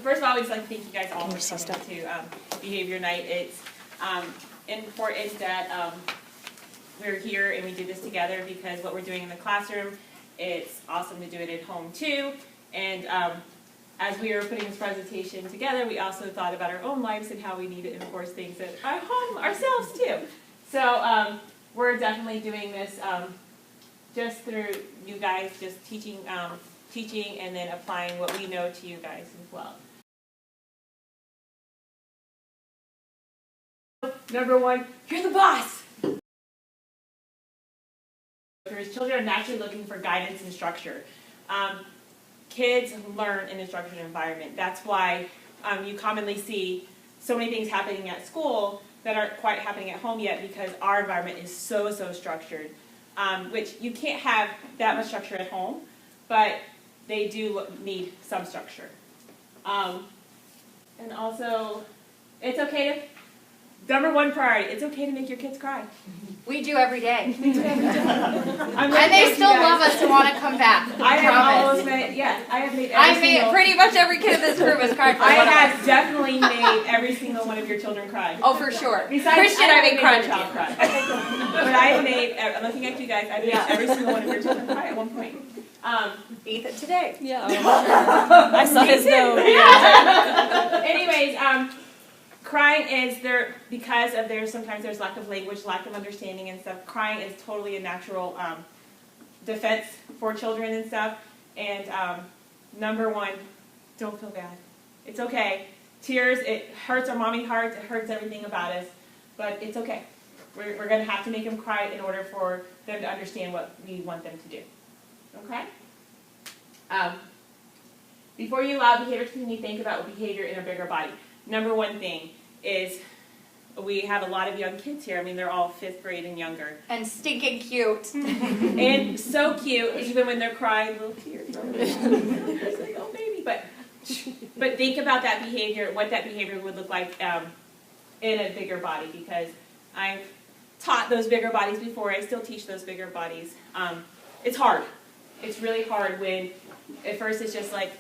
first of all, I would just like to thank you guys all for coming to Behavior Night. It's important that we're here and we do this together, because what we're doing in the classroom, it's awesome to do it at home too. And as we were putting this presentation together, we also thought about our own lives and how we need to enforce things at our home ourselves too. So we're definitely doing this just through you guys just teaching and then applying what we know to you guys as well. Number one, you're the boss. Because children are naturally looking for guidance and structure. Kids learn in a structured environment. That's why you commonly see so many things happening at school that aren't quite happening at home yet, because our environment is so structured. Which you can't have that much structure at home, but they do need some structure. And also, it's okay to, number one priority, it's okay to make your kids cry. We do every day. We do every day. And they still love us to want to come back. I have almost made, yeah, I have made pretty much every kid in this group has cried for I have definitely made every single one of your children cry. Oh, for sure. Besides, Christian, I made cry. But I have made, I'm looking at you guys, I've made every single one of your children cry at one point. Ethan today. Yeah. I saw his note. Anyways, crying is there because of sometimes there's lack of language, lack of understanding and stuff. Crying is totally a natural defense for children and stuff. And number one, don't feel bad. It's okay. Tears, it hurts our mommy hearts, it hurts everything about us, but it's okay. We're going to have to make them cry in order for them to understand what we want them to do. Okay? Before you allow behavior to continue, think about behavior in a bigger body. Number one thing is we have a lot of young kids here. I mean, they're all 5th grade and younger. And stinking cute. And so cute, even when they're crying, little tears. It's like, oh, baby. But think about that behavior, what that behavior would look like in a bigger body, because I've taught those bigger bodies before. I still teach those bigger bodies. It's hard. It's really hard when at first it's just like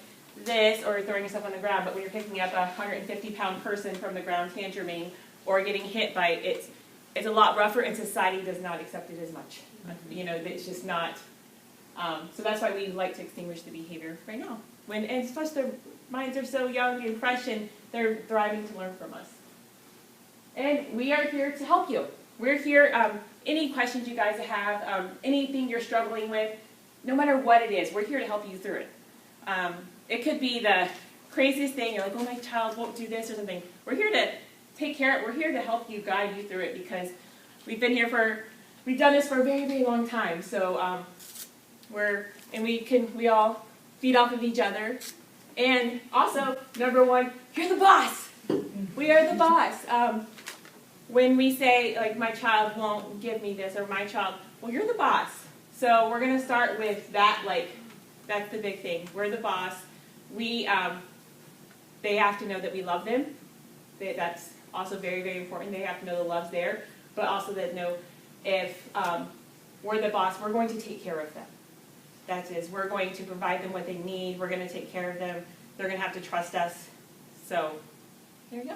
this, or throwing yourself on the ground, but when you're picking up a 150-pound person from the ground tantruming or getting hit by it, it's a lot rougher, and society does not accept it as much. You know, it's just not. So that's why we like to extinguish the behavior right now. And plus their minds are so young and fresh, and they're thriving to learn from us. And we are here to help you. We're here, any questions you guys have, anything you're struggling with, no matter what it is, we're here to help you through it. It could be the craziest thing. You're like, oh, my child won't do this or something. We're here to take care of it. We're here to help you, guide you through it, because we've done this for a very long time. So we all feed off of each other. And also, number one, you're the boss. We are the boss. When we say, like, my child won't give me this, or my child, well, you're the boss. So we're going to start with that, like, that's the big thing. We're the boss. They have to know that we love them. That's also very important. They have to know the love's there, but also that know if we're the boss, we're going to take care of them. That is, we're going to provide them what they need. We're going to take care of them. They're going to have to trust us. So there you go.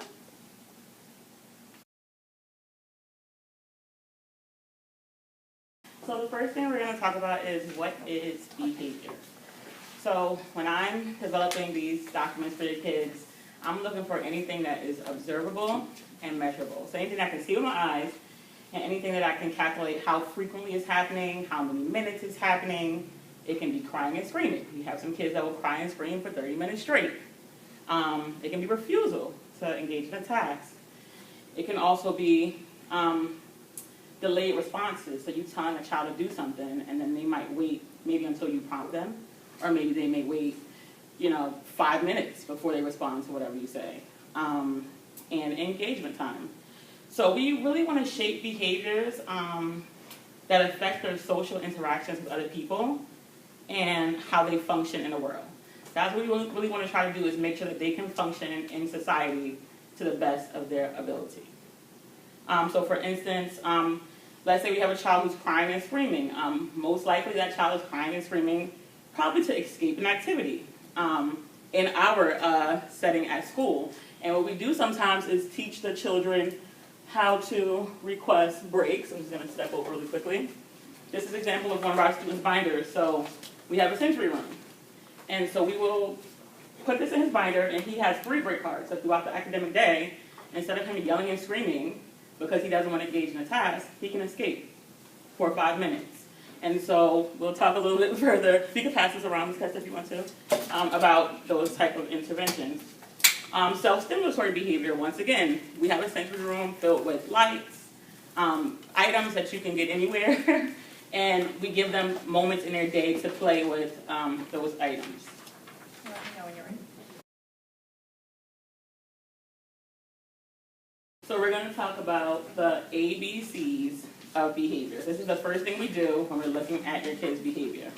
So the first thing we're going to talk about is what is behavior. So when I'm developing these documents for your kids, I'm looking for anything that is observable and measurable. So anything I can see with my eyes, and anything that I can calculate how frequently it's happening, how many minutes it's happening. It can be crying and screaming. You have some kids that will cry and scream for 30 minutes straight. It can be refusal to engage in a task. It can also be delayed responses. So you telling a child to do something, and then they might wait maybe until you prompt them, or maybe they may wait, 5 minutes before they respond to whatever you say. And engagement time. So we really want to shape behaviors that affect their social interactions with other people and how they function in the world. That's what we really want to try to do, is make sure that they can function in society to the best of their ability. So for instance, let's say we have a child who's crying and screaming. Most likely that child is crying and screaming probably to escape an activity. in our setting at school. And what we do sometimes is teach the children how to request breaks. I'm just going to step over really quickly. This is an example of one of our students' binders. So we have a sensory room. And so we will put this in his binder, and he has 3 break cards. So throughout the academic day, instead of him yelling and screaming because he doesn't want to engage in a task, he can escape for 5 minutes. And so we'll talk a little bit further. You can pass this around, Ms. Kester, if you want to, about those type of interventions. Self-stimulatory behavior, once again, we have a sensory room filled with lights, items that you can get anywhere, and we give them moments in their day to play with those items. Let me know when you're ready. So we're going to talk about the ABCs of behavior. This is the first thing we do when we're looking at your kid's behavior.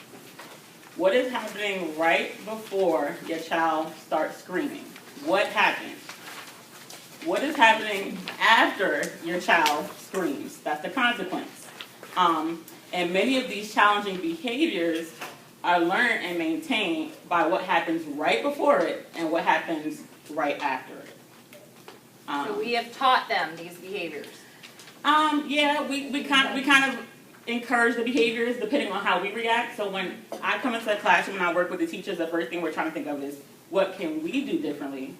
What is happening right before your child starts screaming? What happens? What is happening after your child screams? That's the consequence. And many of these challenging behaviors are learned and maintained by what happens right before it and what happens right after it. So we have taught them these behaviors. Yeah, we kind of encourage the behaviors depending on how we react. So when I come into the classroom and I work with the teachers, the first thing we're trying to think of is what can we do differently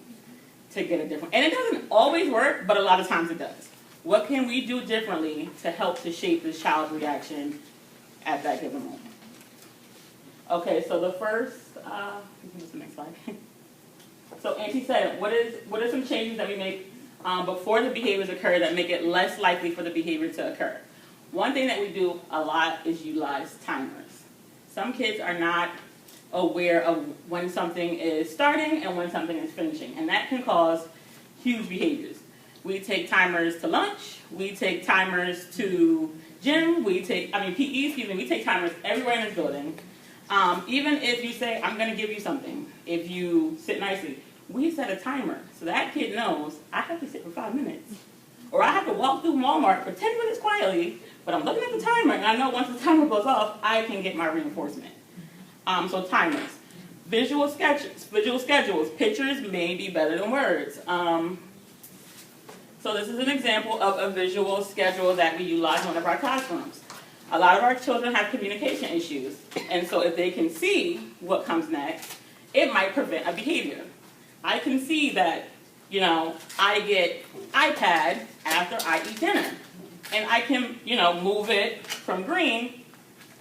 to get a different, and it doesn't always work, but a lot of times it does. What can we do differently to help to shape this child's reaction at that given moment? Okay, so the first, the next slide. So Auntie said, what are some changes that we make before the behaviors occur that make it less likely for the behavior to occur? One thing that we do a lot is utilize timers. Some kids are not aware of when something is starting and when something is finishing, and that can cause huge behaviors. We take timers to lunch, we take timers to gym, we take timers everywhere in this building. Even if you say, I'm going to give you something, if you sit nicely, we set a timer so that kid knows I have to sit for 5 minutes. Or I have to walk through Walmart for 10 minutes quietly, but I'm looking at the timer and I know once the timer goes off, I can get my reinforcement. So timers. Visual schedules. Pictures may be better than words. So this is an example of a visual schedule that we utilize in one of our classrooms. A lot of our children have communication issues, and so if they can see what comes next, it might prevent a behavior. I can see that, I get iPad after I eat dinner, and I can, move it from green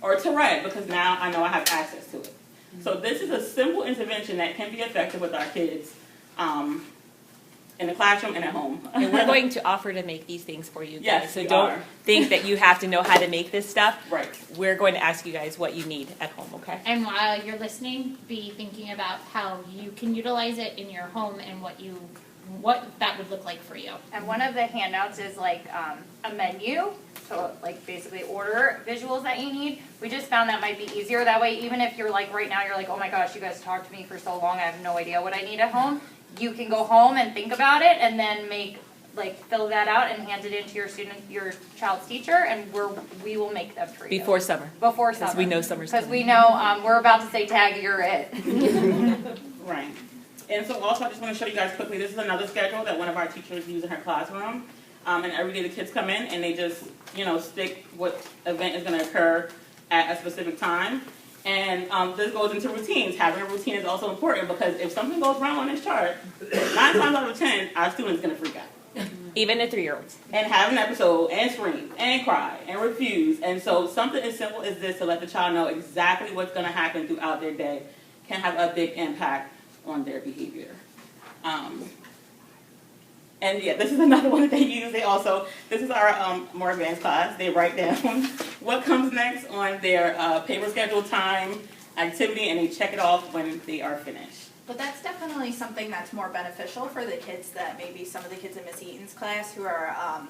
or to red because now I know I have access to it. So this is a simple intervention that can be effective with our kids in the classroom and at home. And we're going to offer to make these things for you guys. Yes, so we don't are. think that you have to know how to make this stuff. Right. We're going to ask you guys what you need at home, okay? And while you're listening, be thinking about how you can utilize it in your home and what that would look like for you. And one of the handouts is like a menu, so like basically order visuals that you need. We just found that might be easier that way. Even if you're like right now, you're like, oh my gosh, you guys talked to me for so long, I have no idea what I need at home. You can go home and think about it, and then fill that out and hand it into your child's teacher, and we will make them for you Before summer. Before summer, Because we know summer's because coming. we know we're about to say, Tag, you're it. Right. And so also I just want to show you guys quickly, this is another schedule that one of our teachers uses in her classroom. And every day the kids come in and they just, stick what event is going to occur at a specific time. And this goes into routines. Having a routine is also important because if something goes wrong on this chart, 9 times out of 10, our student's going to freak out. Even the 3-year-olds. And have an episode and scream and cry and refuse. And so something as simple as this to let the child know exactly what's going to happen throughout their day can have a big impact on their behavior. And yeah, this is another one that they use. This is our more advanced class. They write down what comes next on their paper schedule, time, activity, and they check it off when they are finished. But that's definitely something that's more beneficial for the kids that maybe some of the kids in Miss Eaton's class who are a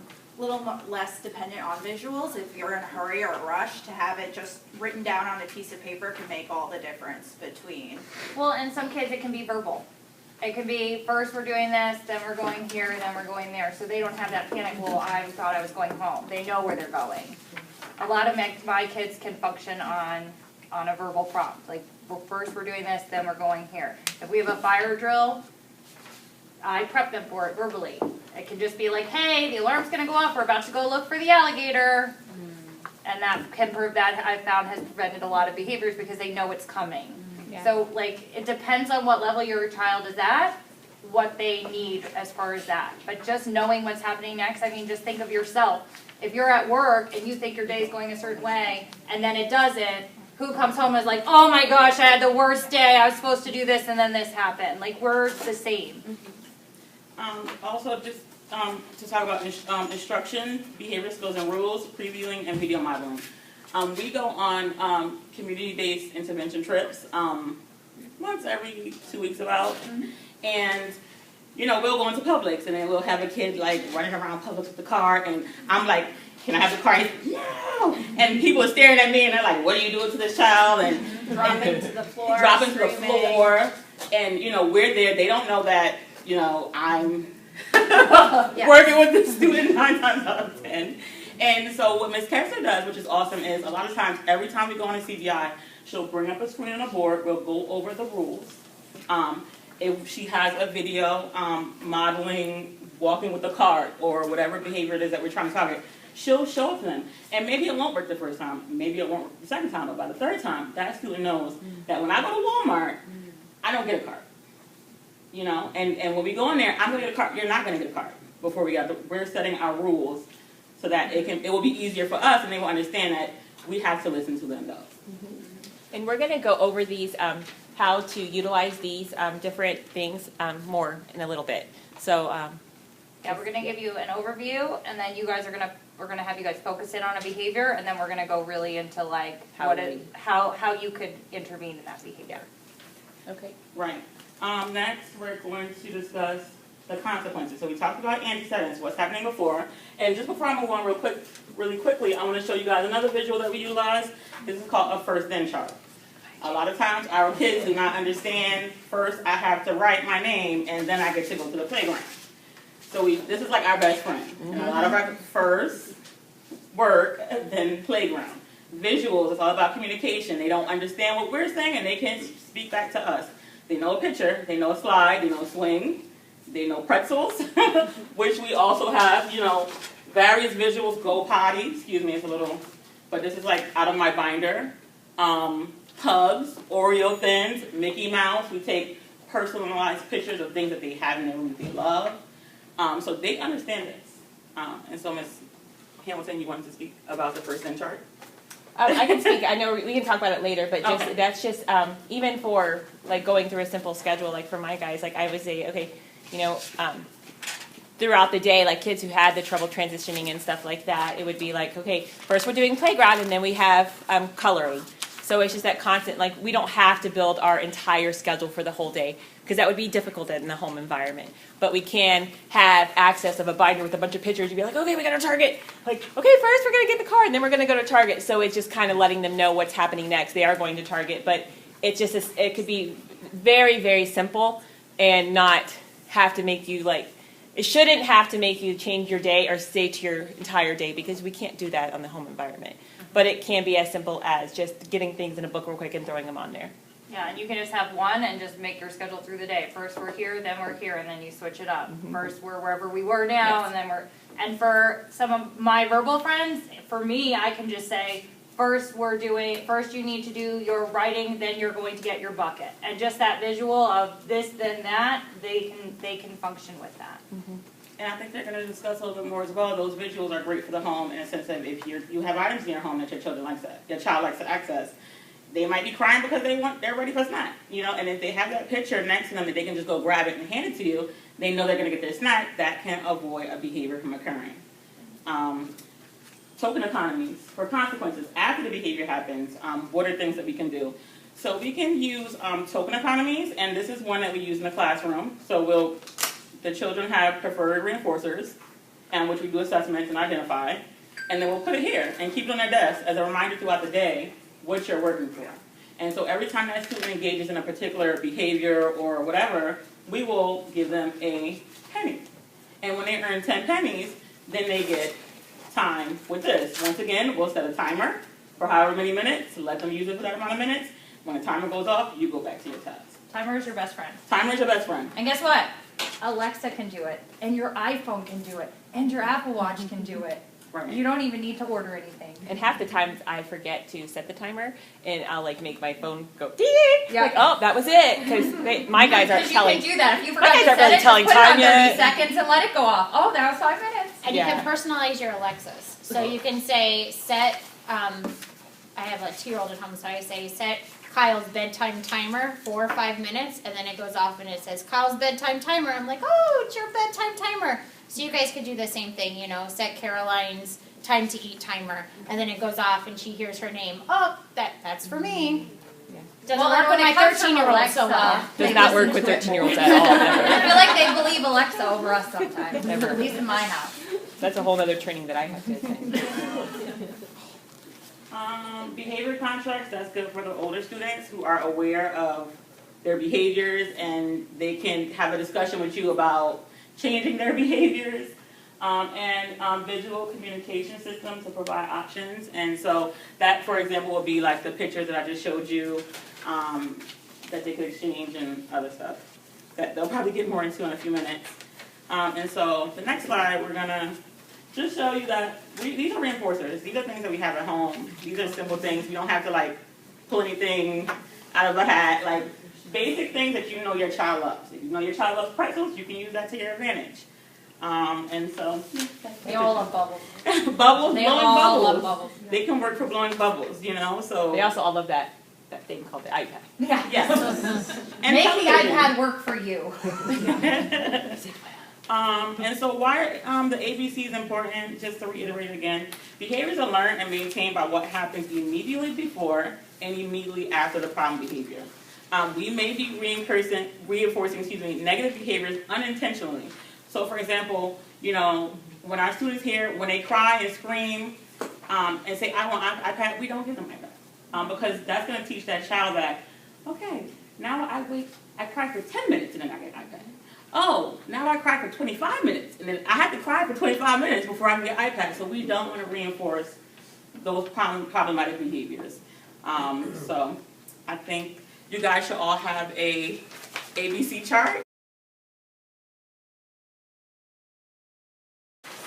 little less dependent on visuals. If you're in a hurry or a rush, to have it just written down on a piece of paper can make all the difference between. Well, and some kids it can be verbal. It can be, first we're doing this, then we're going here, then we're going there. So they don't have that panic, well, I thought I was going home. They know where they're going. A lot of my kids can function on on a verbal prompt. Like, first we're doing this, then we're going here. If we have a fire drill, I prep them for it verbally. It can just be like, hey, the alarm's gonna go off, we're about to go look for the alligator. And that I've found has prevented a lot of behaviors because they know it's coming. Yeah. So like, it depends on what level your child is at, what they need as far as that. But just knowing what's happening next, I mean, just think of yourself. If you're at work and you think your day is going a certain way, and then it doesn't, who comes home and is like, oh my gosh, I had the worst day, I was supposed to do this, and then this happened. Like, we're the same. Also, just to talk about instruction, behavior skills and rules, previewing, and video modeling. We go on community-based intervention trips once every 2 weeks about, and you know, we'll go into Publix, and then we'll have a kid like running around Publix with the car, and I'm like, can I have the car? He's, no! And people are staring at me, and they're like, what are you doing to this child? And Dropping to the floor, dropping to the screaming. floor, and you know, we're there. They don't know that, you know, I'm Yes. working with the student 9 times out of 10. And so what Ms. Kessler does, which is awesome, is a lot of times, every time we go on a CGI, she'll bring up a screen and a board, we'll go over the rules. If she has a video modeling walking with a cart or whatever behavior it is that we're trying to target, she'll show it to them. And maybe it won't work the first time, maybe it won't work the second time, but by the third time, that student knows that when I go to Walmart, I don't get a cart. You know, and when we go in there, I'm gonna get a cart, you're not gonna get a cart before we're setting our rules so that it will be easier for us and they will understand that we have to listen to them though. And we're going to go over these, how to utilize these different things more in a little bit. So, Yeah, we're gonna give you an overview, and then you guys we're gonna have you guys focus in on a behavior, and then we're gonna go really into like how you could intervene in that behavior. okay. Right. Next, we're going to discuss the consequences. So we talked about antecedents, what's happening before. And just before I move on really quickly, I want to show you guys another visual that we utilize. This is called a first-then chart. A lot of times our kids do not understand, first I have to write my name and then I get to go to the playground. So this is like our best friend. And a lot of our first work, then playground. Visuals, it's all about communication. They don't understand what we're saying and they can speak back to us. They know a picture, they know a slide, they know a swing, they know pretzels, which we also have, you know, various visuals, go potty, excuse me, it's a little, but this is like out of my binder. Hugs, Oreo thins, Mickey Mouse, we take personalized pictures of things that they have in their room that they love. So they understand this. And so Ms. Hamilton, you wanted to speak about the first then chart? I can speak. I know we can talk about it later, but just Okay. that's just even for like going through a simple schedule. Like for my guys, like I would say, okay, you know, throughout the day, like kids who had the trouble transitioning and stuff like that, it would be like, okay, first we're doing playground, and then we have coloring. So it's just that constant. Like we don't have to build our entire schedule for the whole day because that would be difficult in the home environment. But we can have access of a binder with a bunch of pictures. You'd be like, okay, we got our Target. Like, okay, first we're going to get the car, and then we're going to go to Target. So it's just kind of letting them know what's happening next. They are going to Target, but it's just it could be very, very simple and not have to make you like. It shouldn't have to make you change your day or stay to your entire day because we can't do that on the home environment. But it can be as simple as just getting things in a book real quick and throwing them on there. Yeah, and you can just have one and just make your schedule through the day. First we're here, then we're here, and then you switch it up. First we're wherever we were now, Yes. and then and for some of my verbal friends, for me, I can just say, first you need to do your writing, then you're going to get your bucket. And just that visual of this, then that, they can function with that. And I think they're going to discuss a little bit more as well. Those visuals are great for the home in a sense of if you have items in your home that your child likes to access. They might be crying because they're ready for a snack, you know. And if they have that picture next to them that they can just go grab it and hand it to you, they know they're going to get their snack. That can avoid a behavior from occurring. Token economies for consequences after the behavior happens. What are things that we can do? So we can use token economies, and this is one that we use in the classroom. So the children have preferred reinforcers, which we do assessments and identify, and then we'll put it here and keep it on their desk as a reminder throughout the day what you're working for. And so every time that student engages in a particular behavior or whatever, we will give them a penny. And when they earn 10 pennies, then they get time with this. Once again, we'll set a timer. for however many minutes, let them use it for that amount of minutes. When the timer goes off, you go back to your task. Timer is your best friend. Timer is your best friend. And guess what? Alexa can do it, and your iPhone can do it, and your Apple Watch can do it. Right. You don't even need to order anything. And half the times I forget to set the timer, and I'll like make my phone go ding. Yeah. Like, oh, that was it, because my guys aren't Because telling. you can do that. If you My forgot guys to aren't set really it, telling just put it on time 30 yet. seconds and let it go off. Oh, that was 5 minutes. And Yeah. you can personalize your Alexas. So you can say, set, I have a 2-year-old at home, so I say, set Kyle's bedtime timer for 5 minutes, and then it goes off and it says, Kyle's bedtime timer. I'm like, oh, it's your bedtime timer. So you guys could do the same thing, you know, set Caroline's time to eat timer, and then it goes off and she hears her name. Oh, that's for me. Yeah. Doesn't Well, work when with it my comes from 13-year-old so Alexa, well. Does not work with 13-year-olds at all. Never. I feel like they believe Alexa over us sometimes. Never. At least in my house. That's a whole other training that I have to attend. Behavior contracts, that's good for the older students who are aware of their behaviors and they can have a discussion with you about changing their behaviors. Visual communication systems to provide options. And so that, for example, would be like the pictures that I just showed you that they could exchange and other stuff that they'll probably get more into in a few minutes. And so the next slide, we're going to just show you that these are reinforcers. These are things that we have at home. These are simple things. We don't have to like pull anything out of a hat. Like basic things that you know your child loves. If you know your child loves pretzels, you can use that to your advantage. And so They all love bubbles. bubbles, They blowing all bubbles. love bubbles. They can work for blowing bubbles, you know. So They also all love that thing called the iPad. Yeah. yes. And Make the television. iPad work for you. And so why the ABC is important, just to reiterate again, behaviors are learned and maintained by what happens immediately before and immediately after the problem behavior. We may be reinforcing negative behaviors unintentionally. So for example, you know, when our students hear, when they cry and scream and say, I want an iPad, we don't give them iPad. Because that's going to teach that child that, okay, now I cry for 10 minutes and then I get an iPad. Oh, now I cry for 25 minutes, and then I have to cry for 25 minutes before I can get iPad. So we don't want to reinforce those problematic behaviors. So I think you guys should all have a ABC chart.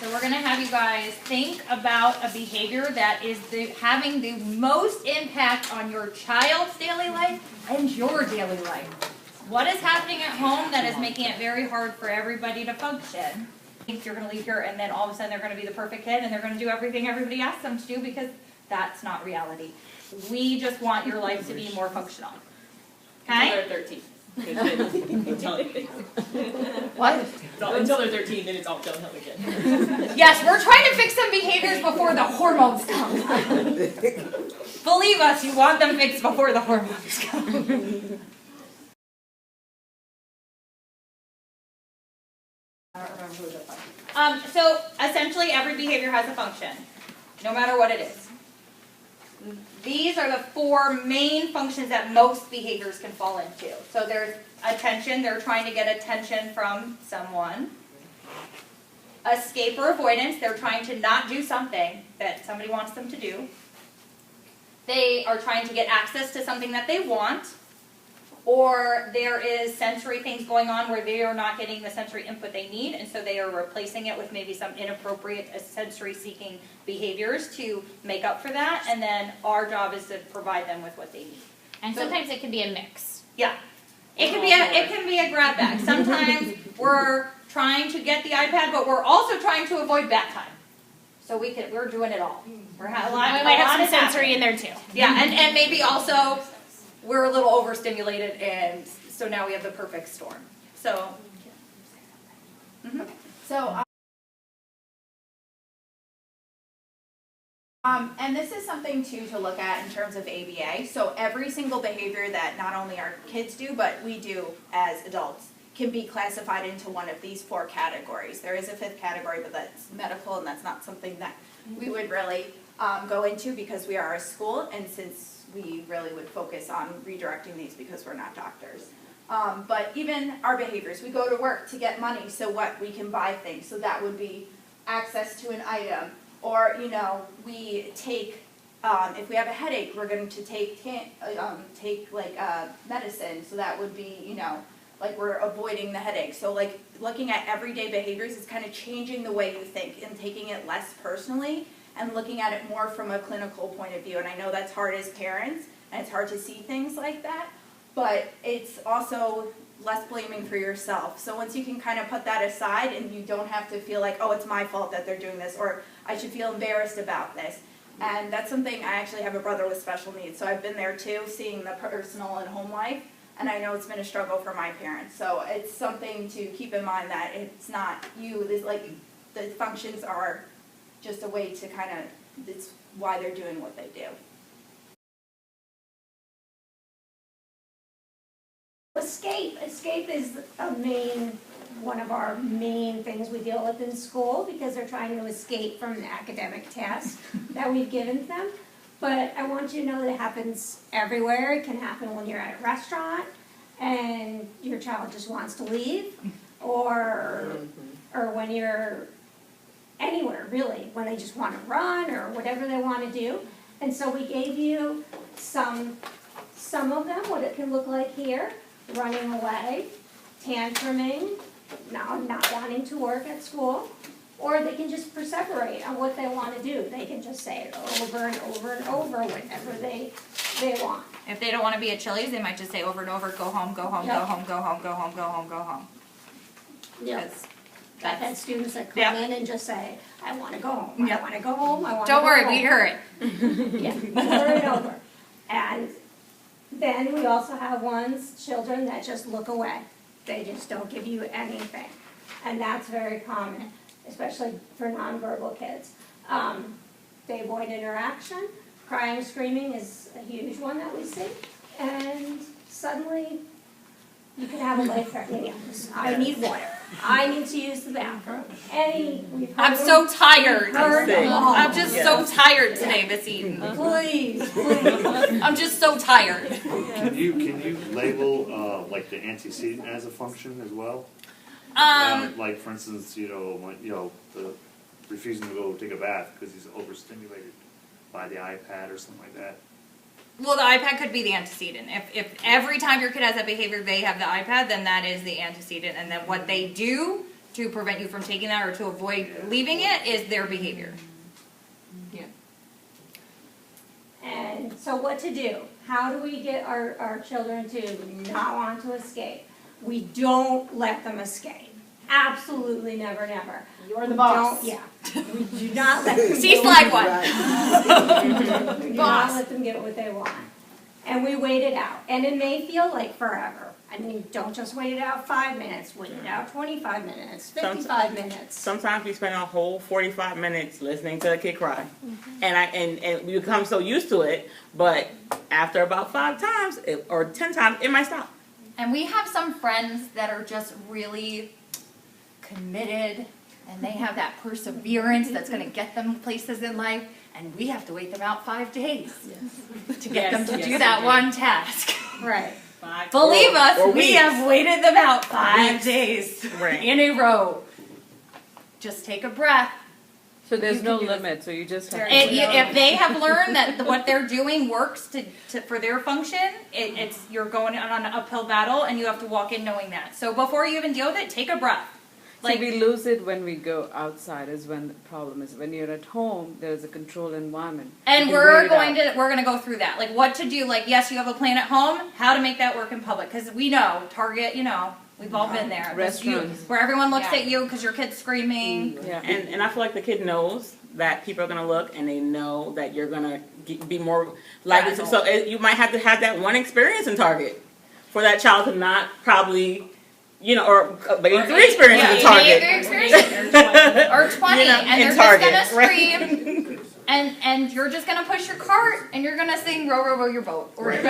So we're going to have you guys think about a behavior that is having the most impact on your child's daily life and your daily life. What is happening at home that is making it very hard for everybody to function? Think you're going to leave here and then all of a sudden they're going to be the perfect kid and they're going to do everything everybody asks them to do, because that's not reality. We just want your life to be more functional. Okay? Until they're 13. What? Until they're 13, then it's all downhill again. Yes, we're trying to fix some behaviors before the hormones come. Believe us, you want them fixed before the hormones come. I don't remember who that was. So essentially every behavior has a function, no matter what it is. These are the 4 main functions that most behaviors can fall into. So there's attention, they're trying to get attention from someone. Escape or avoidance, they're trying to not do something that somebody wants them to do. They are trying to get access to something that they want. Or there is sensory things going on where they are not getting the sensory input they need, and so they are replacing it with maybe some inappropriate sensory-seeking behaviors to make up for that, and then our job is to provide them with what they need. And sometimes it can be a mix. Yeah. It can be a grab bag. Sometimes we're trying to get the iPad, but we're also trying to avoid bath time. So we're doing it all. We might have some sensory in there too. Yeah, and maybe also we're a little overstimulated, and so now we have the perfect storm. So, And this is something too to look at in terms of ABA. So every single behavior that not only our kids do, but we do as adults, can be classified into one of these 4 categories. There is a 5th category, but that's medical, and that's not something that we would really go into because we are a school, and since we really would focus on redirecting these because we're not doctors. But even our behaviors, we go to work to get money, so what, we can buy things, so that would be access to an item, or, you know, we take if we have a headache, we're going to take medicine. So that would be, you know, like we're avoiding the headache. So like looking at everyday behaviors is kind of changing the way you think and taking it less personally and looking at it more from a clinical point of view. And I know that's hard as parents and it's hard to see things like that, but it's also less blaming for yourself. So once you can kind of put that aside and you don't have to feel like, oh, it's my fault that they're doing this, or I should feel embarrassed about this. And that's something, I actually have a brother with special needs, so I've been there too, seeing the personal and home life, and I know it's been a struggle for my parents. So it's something to keep in mind that it's not you, this, like, the functions are just a way to kind of, it's why they're doing what they do. Escape. Escape is one of our main things we deal with in school because they're trying to escape from the academic tasks that we've given them. But I want you to know that it happens everywhere. It can happen when you're at a restaurant and your child just wants to leave, or when you're anywhere really, when they just want to run or whatever they want to do. And so we gave you some of them, what it can look like here. Running away, tantruming, not wanting to work at school, or they can just perseverate on what they want to do. They can just say it over and over and over whenever they want. If they don't want to be at Chili's, they might just say over and over, go home, go home, Yep. go home, go home, go home, go home, go home. Yep. Because I've had students that come Yep. in and just say, I want to go home, I Yep. want to go home, I want to Don't go worry, home. we hear it. Yeah, over and over. And then we also have children that just look away. They just don't give you anything. And that's very common, especially for nonverbal kids. They avoid interaction. Crying, screaming is a huge one that we see. And suddenly, you can have a life-threatening illness. I need water. I need to use the bathroom. I'm so tired. I'm I'm just so tired today, Miss Eaton. Please. I'm just so tired. Can you label like the antecedent as a function as well? Like for instance, the refusing to go take a bath because he's overstimulated by the iPad or something like that. Well, the iPad could be the antecedent. If every time your kid has that behavior, they have the iPad, then that is the antecedent. And then what they do to prevent you from taking that or to avoid leaving it is their behavior. Yeah. And so what to do? How do we get our children to not want to escape? We don't let them escape. Absolutely never, never. You're the boss. Yeah. We do not let them She's get like one. we do not let them get what they want. And we wait it out. And it may feel like forever. I mean, don't just wait it out 5 minutes. Wait it out 25 minutes, 55 minutes. Sometimes we spend a whole 45 minutes listening to a kid cry, and we become so used to it. But after about 5 times or 10 times, it might stop. And we have some friends that are just really committed and they have that perseverance that's going to get them places in life, and we have to wait them out 5 days to get them to do that one task. Right. Believe us, or we weeks. have waited them out 5 days Right. in a row. Just take a breath. So there's You no can do limit, so you just have to And wait. if they have learned that what they're doing works for their function, you're going on an uphill battle, and you have to walk in knowing that. So before you even deal with it, take a breath. Like we lose it when we go outside is when the problem is. When you're at home, there's a controlled environment. And You can we're wait it out. we're going to go through that. Like what to do. Like, yes, you have a plan at home, how to make that work in public. Because we know, Target, we've all been there. Just Restaurants. where everyone looks at you because your kid's screaming. Yeah. And I feel like the kid knows that people are going to look, and they know that you're going to be more likely to. So you might have to have that one experience in Target for that child to not probably, or maybe 3 experiences in Target. Maybe 3 experiences. Or 20. And in they're Target, just going right? to scream. And you're just gonna push your cart and you're gonna sing row row row your boat, or you're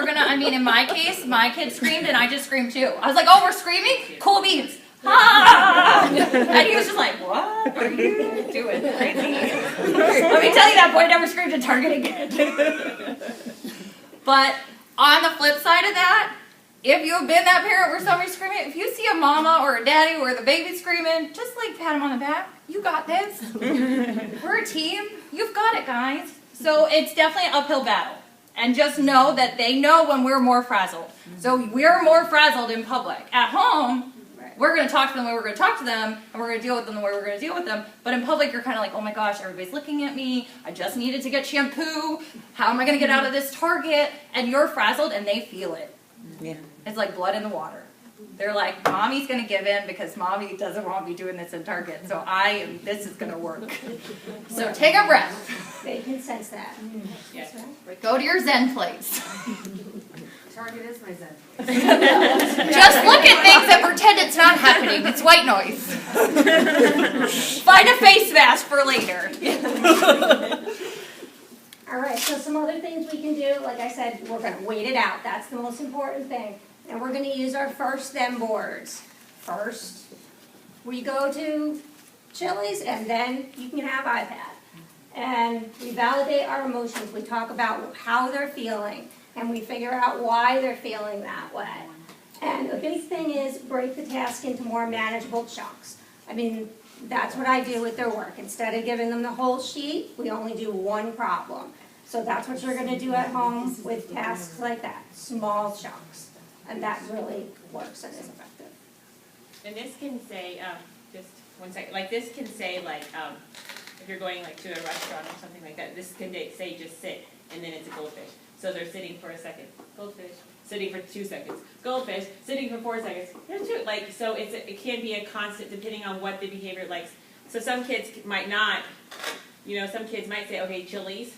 gonna I mean, in my case, my kid screamed and I just screamed too. I was like, oh, we're screaming, cool beans, ah! And he was just like, what are you doing, crazy? Let me tell you, that boy never screamed at Target again. But on the flip side of that, if you've been that parent where somebody's screaming, if you see a mama or a daddy where the baby's screaming, just like pat him on the back. You got this. We're a team. You've got it, guys. So it's definitely an uphill battle. And just know that they know when we're more frazzled. So we're more frazzled in public. At home, we're going to talk to them the way we're going to talk to them, and we're going to deal with them the way we're going to deal with them. But in public, you're kind of like, oh my gosh, everybody's looking at me. I just needed to get shampoo. How am I going to get out of this Target? And you're frazzled, and they feel it. Yeah. It's like blood in the water. They're like, mommy's going to give in because mommy doesn't want me doing this in Target. So this is going to work. So take a breath. They can sense that. Yes. Go to your Zen place. Target is my Zen. Just look at things and pretend it's not happening. It's white noise. Find a face mask for later. All right, so some other things we can do, like I said, we're going to wait it out. That's the most important thing. And we're going to use our first then boards. First, we go to Chili's, and then you can have iPad. And we validate our emotions. We talk about how they're feeling, and we figure out why they're feeling that way. And the big thing is break the task into more manageable chunks. I mean, that's what I do with their work. Instead of giving them the whole sheet, we only do one problem. So that's what you're going to do at home with tasks like that, small chunks. And that really works and is effective. And this can say, just one second, like this can say like, if you're going like to a restaurant or something like that, this can say just sit, and then it's a goldfish. So they're sitting for a second, goldfish, sitting for 2 seconds, goldfish, sitting for 4 seconds. There's two, like, so it can be a constant depending on what the behavior likes. So some kids might not, some kids might say, okay, Chili's,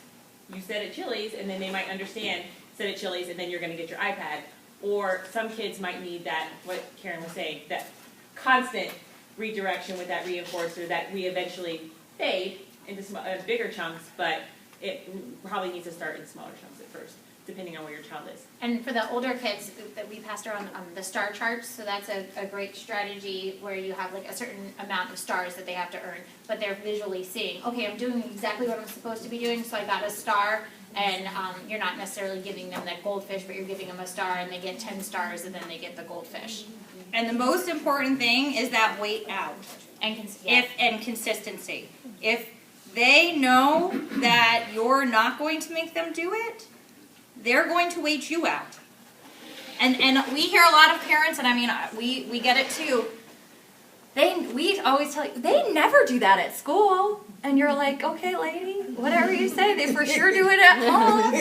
you said at Chili's, and then they might understand, said at Chili's, and then you're going to get your iPad. Or some kids might need that, what Karen was saying, that constant redirection with that reinforcer that we eventually fade into bigger chunks, but it probably needs to start in smaller chunks at first, depending on where your child is. And for the older kids that we passed around the star charts, so that's a great strategy where you have like a certain amount of stars that they have to earn, but they're visually seeing, okay, I'm doing exactly what I'm supposed to be doing, so I got a star, and you're not necessarily giving them that goldfish, but you're giving them a star, and they get 10 stars, and then they get the goldfish. And the most important thing is that wait out. And Consistency. If they know that you're not going to make them do it, they're going to wait you out. And we hear a lot of parents, and I mean, we get it too. We always tell you, they never do that at school. And you're like, okay, lady, whatever you say, they for sure do it at home.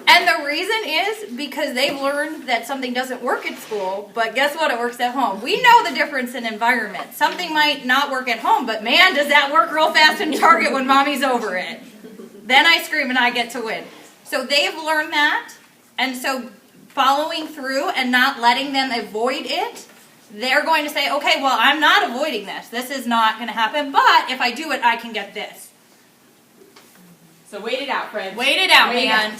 And the reason is because they've learned that something doesn't work at school, but guess what? It works at home. We know the difference in environment. Something might not work at home, but man, does that work real fast in Target when mommy's over it. Then I scream and I get to win. So they've learned that, and so following through and not letting them avoid it, they're going to say, okay, well, I'm not avoiding this. This is not going to happen, but if I do it, I can get this. So wait it out, friends. Wait it out, Wait it man.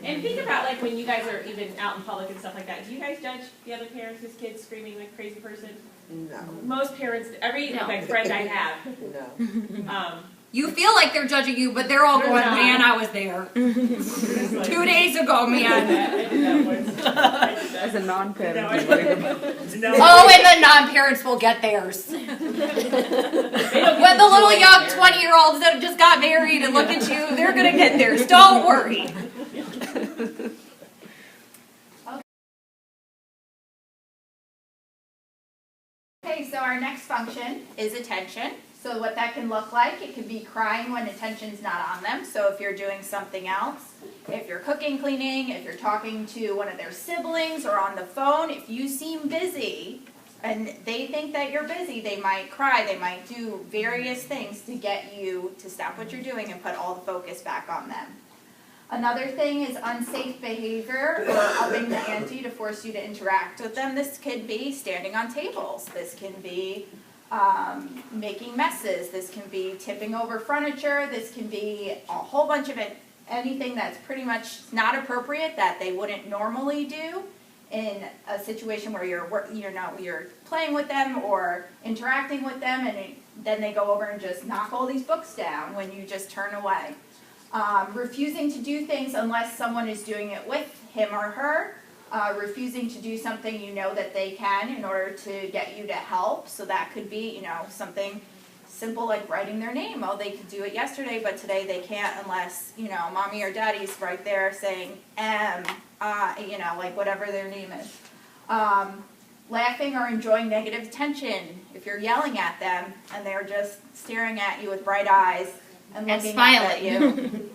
And think about like when you guys are even out in public and stuff like that. Do you guys judge the other parents whose kids screaming like a crazy person? No. Most parents, every like friend I have, No. You feel like they're judging you, but they're all going, man, I was there. 2 days ago, man. As a non-parent, I'm worried about Oh, and the non-parents will get theirs. When the little young 20-year-olds that just got married and look at you, they're going to get theirs. Don't worry. Okay, so our next function is attention. So what that can look like, it could be crying when attention's not on them. So if you're doing something else, if you're cooking, cleaning, if you're talking to one of their siblings or on the phone, if you seem busy and they think that you're busy, they might cry, they might do various things to get you to stop what you're doing and put all the focus back on them. Another thing is unsafe behavior or upping the ante to force you to interact with them. This could be standing on tables. This can be making messes. This can be tipping over furniture. This can be a whole bunch of it, anything that's pretty much not appropriate that they wouldn't normally do in a situation where you're playing with them or interacting with them, and then they go over and just knock all these books down when you just turn away. Refusing to do things unless someone is doing it with him or her. Refusing to do something you know that they can in order to get you to help. So that could be, something simple like writing their name. Oh, they could do it yesterday, but today they can't unless, you know, mommy or daddy's right there saying you know, like whatever their name is. Laughing or enjoying negative attention. If you're yelling at them and they're just staring at you with bright eyes and looking smiling at you.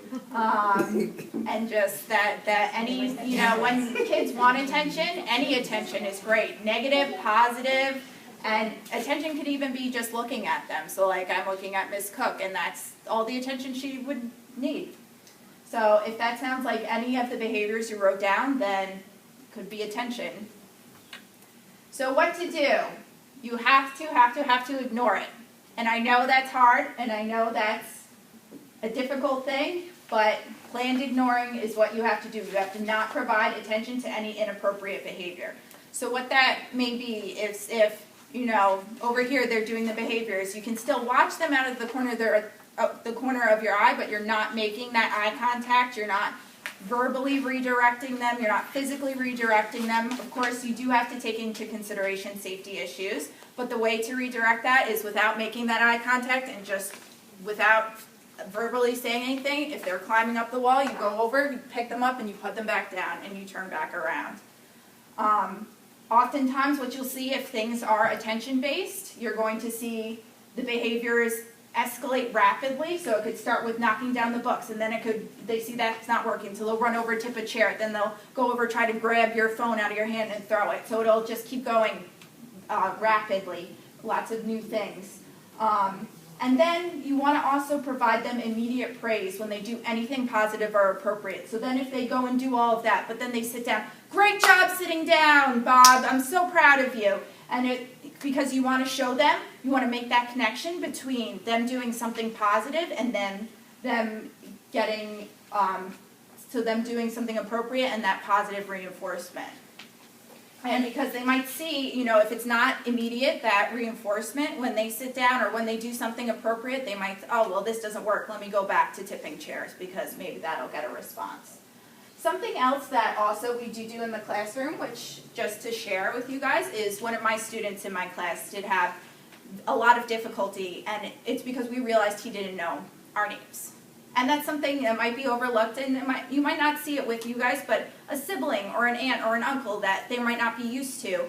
And just that any, you know, when kids want attention, any attention is great. Negative, positive, and attention could even be just looking at them. So like I'm looking at Miss Cook and that's all the attention she would need. So if that sounds like any of the behaviors you wrote down, then it could be attention. So what to do? You have to ignore it. And I know that's hard, and I know that's a difficult thing, but planned ignoring is what you have to do. You have to not provide attention to any inappropriate behavior. So what that may be is if, you know, over here they're doing the behaviors, you can still watch them out of the corner of your eye, but you're not making that eye contact, you're not verbally redirecting them, you're not physically redirecting them. Of course, you do have to take into consideration safety issues, but the way to redirect that is without making that eye contact and just without verbally saying anything. If they're climbing up the wall, you go over, you pick them up, and you put them back down, and you turn back around. Oftentimes, what you'll see if things are attention-based, you're going to see the behaviors escalate rapidly. So it could start with knocking down the books, and then they see that's not working, so they'll run over, tip a chair, then they'll go over, try to grab your phone out of your hand and throw it. So it'll just keep going rapidly, lots of new things. And then you want to also provide them immediate praise when they do anything positive or appropriate. So then if they go and do all of that, but then they sit down, great job sitting down, Bob, I'm so proud of you. And because you want to show them, you want to make that connection between them doing something positive and then them getting, so them doing something appropriate and that positive reinforcement. And because they might see, you know, if it's not immediate, that reinforcement, when they sit down or when they do something appropriate, they might, oh, well, this doesn't work. Let me go back to tipping chairs because maybe that'll get a response. Something else that also we do in the classroom, which just to share with you guys, is one of my students in my class did have a lot of difficulty, and it's because we realized he didn't know our names. And that's something that might be overlooked, and you might not see it with you guys, but a sibling or an aunt or an uncle that they might not be used to,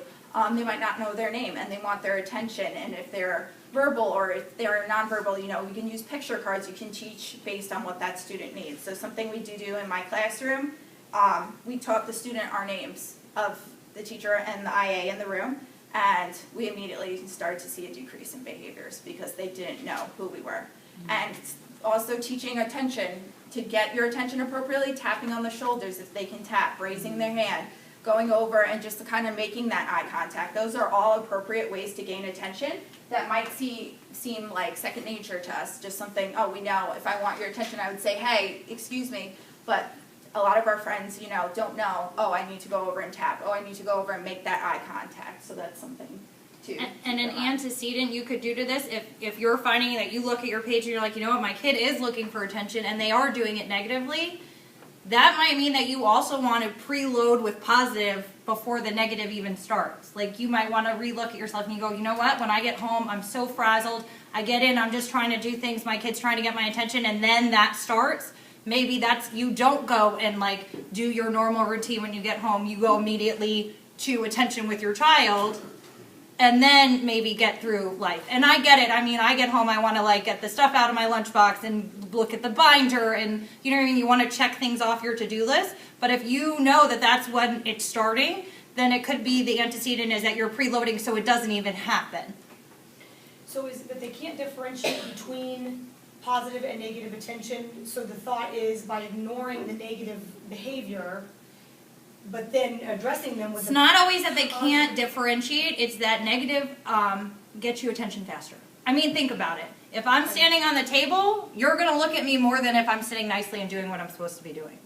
they might not know their name, and they want their attention. And if they're verbal or if they're nonverbal, you know, we can use picture cards. You can teach based on what that student needs. So something we do in my classroom, we taught the student our names of the teacher and the IA in the room, and we immediately started to see a decrease in behaviors because they didn't know who we were. And also teaching attention, to get your attention appropriately, tapping on the shoulders if they can tap, raising their hand, going over and just kind of making that eye contact. Those are all appropriate ways to gain attention that might seem like second nature to us, just something, oh, we know, if I want your attention, I would say, hey, excuse me, but a lot of our friends, you know, don't know, oh, I need to go over and tap, oh, I need to go over and make that eye contact, so that's something. And an antecedent you could do to this, if you're finding that you look at your page and you're like, you know what, my kid is looking for attention and they are doing it negatively, that might mean that you also want to preload with positive before the negative even starts. Like you might want to relook at yourself and you go, you know what, when I get home, I'm so frazzled, I get in, I'm just trying to do things, my kid's trying to get my attention, and then that starts. Maybe that's, you don't go and like do your normal routine when you get home, you go immediately to attention with your child, and then maybe get through life. And I get it. I mean, I get home, I want to like get the stuff out of my lunchbox and look at the binder, and you know what I mean? You want to check things off your to-do list. But if you know that that's when it's starting, then it could be the antecedent is that you're preloading so it doesn't even happen. So is it that they can't differentiate between positive and negative attention? So the thought is by ignoring the negative behavior, but then addressing them with It's not always that they can't differentiate, it's that negative gets you attention faster. I mean, think about it. If I'm standing on the table, you're going to look at me more than if I'm sitting nicely and doing what I'm supposed to be doing.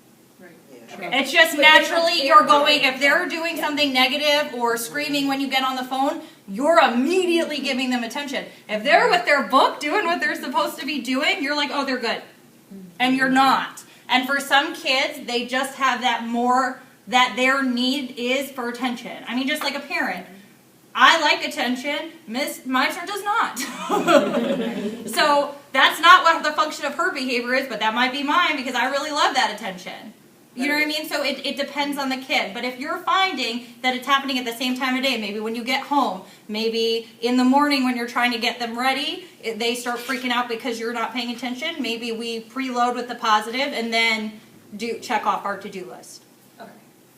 It's just naturally you're going, if they're doing something negative or screaming when you get on the phone, you're immediately giving them attention. If they're with their book doing what they're supposed to be doing, you're like, oh, they're good. And you're not. And for some kids, they just have that more, that their need is for attention. I mean, just like a parent. I like attention, Miss Meisner does not. So that's not what the function of her behavior is, but that might be mine because I really love that attention. You know what I mean? So it depends on the kid. But if you're finding that it's happening at the same time of day, maybe when you get home, maybe in the morning when you're trying to get them ready, they start freaking out because you're not paying attention, maybe we preload with the positive and then check off our to-do list. Okay.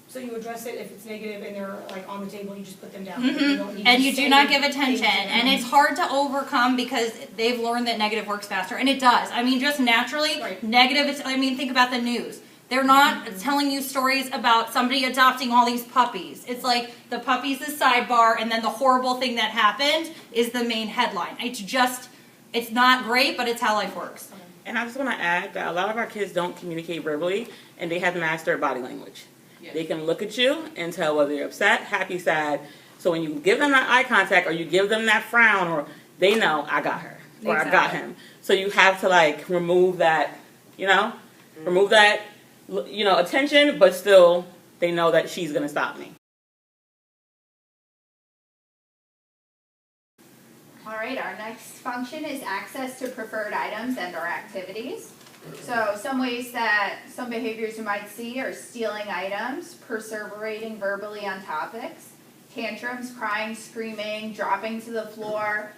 So you address it if it's negative and they're like on the table, you just put them down. Mm-hmm. And you do not give attention. And it's hard to overcome because they've learned that negative works faster. And it does. I mean, just naturally, negative, think about the news. They're not telling you stories about somebody adopting all these puppies. It's like the puppy's the sidebar and then the horrible thing that happened is the main headline. It's not great, but it's how life works. And I just want to add that a lot of our kids don't communicate verbally, and they have mastered body language. Yes. They can look at you and tell whether you're upset, happy, sad. So when you give them that eye contact or you give them that frown, or they know, I got her, or I got him. So you have to remove that, remove that, attention, but still they know that she's going to stop me. All right, our next function is access to preferred items and or activities. So some behaviors you might see are stealing items, perseverating verbally on topics, tantrums, crying, screaming, dropping to the floor,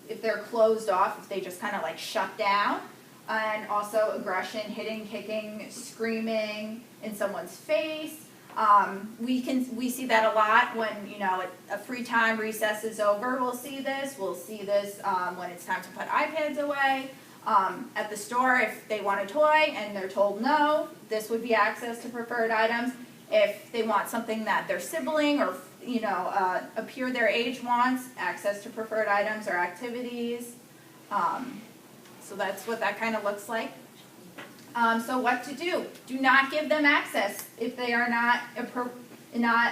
if they're closed off, if they just kind of shut down, and also aggression, hitting, kicking, screaming in someone's face. We see that a lot when, a free time recess is over, we'll see this. We'll see this when it's time to put iPads away. At the store, if they want a toy and they're told no, this would be access to preferred items. If they want something that their sibling or, a peer their age wants, access to preferred items or activities. So that's what that kind of looks like. So what to do? Do not give them access if they are not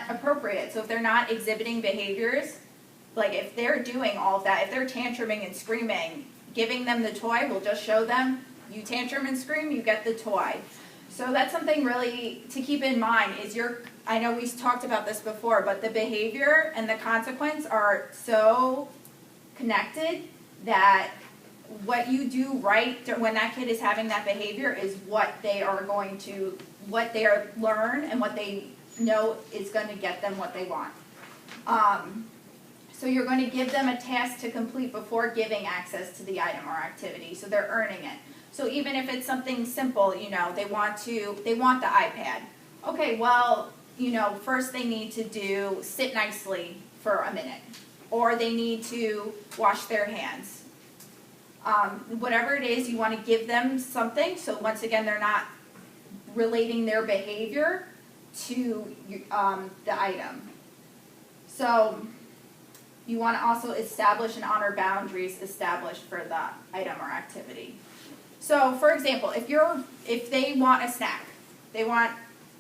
appropriate. So if they're not exhibiting behaviors, if they're doing all of that, if they're tantruming and screaming, giving them the toy will just show them, you tantrum and scream, you get the toy. So that's something really to keep in mind is I know we talked about this before, but the behavior and the consequence are so connected that what you do right when that kid is having that behavior is what they learn and what they know is going to get them what they want. So you're going to give them a task to complete before giving access to the item or activity, so they're earning it. So even if it's something simple, they want the iPad. Okay, well, first they need to sit nicely for a minute, or they need to wash their hands. Whatever it is, you want to give them something, so once again, they're not relating their behavior to the item. So you want to also establish and honor boundaries established for the item or activity. So, for example, if they want a snack, they want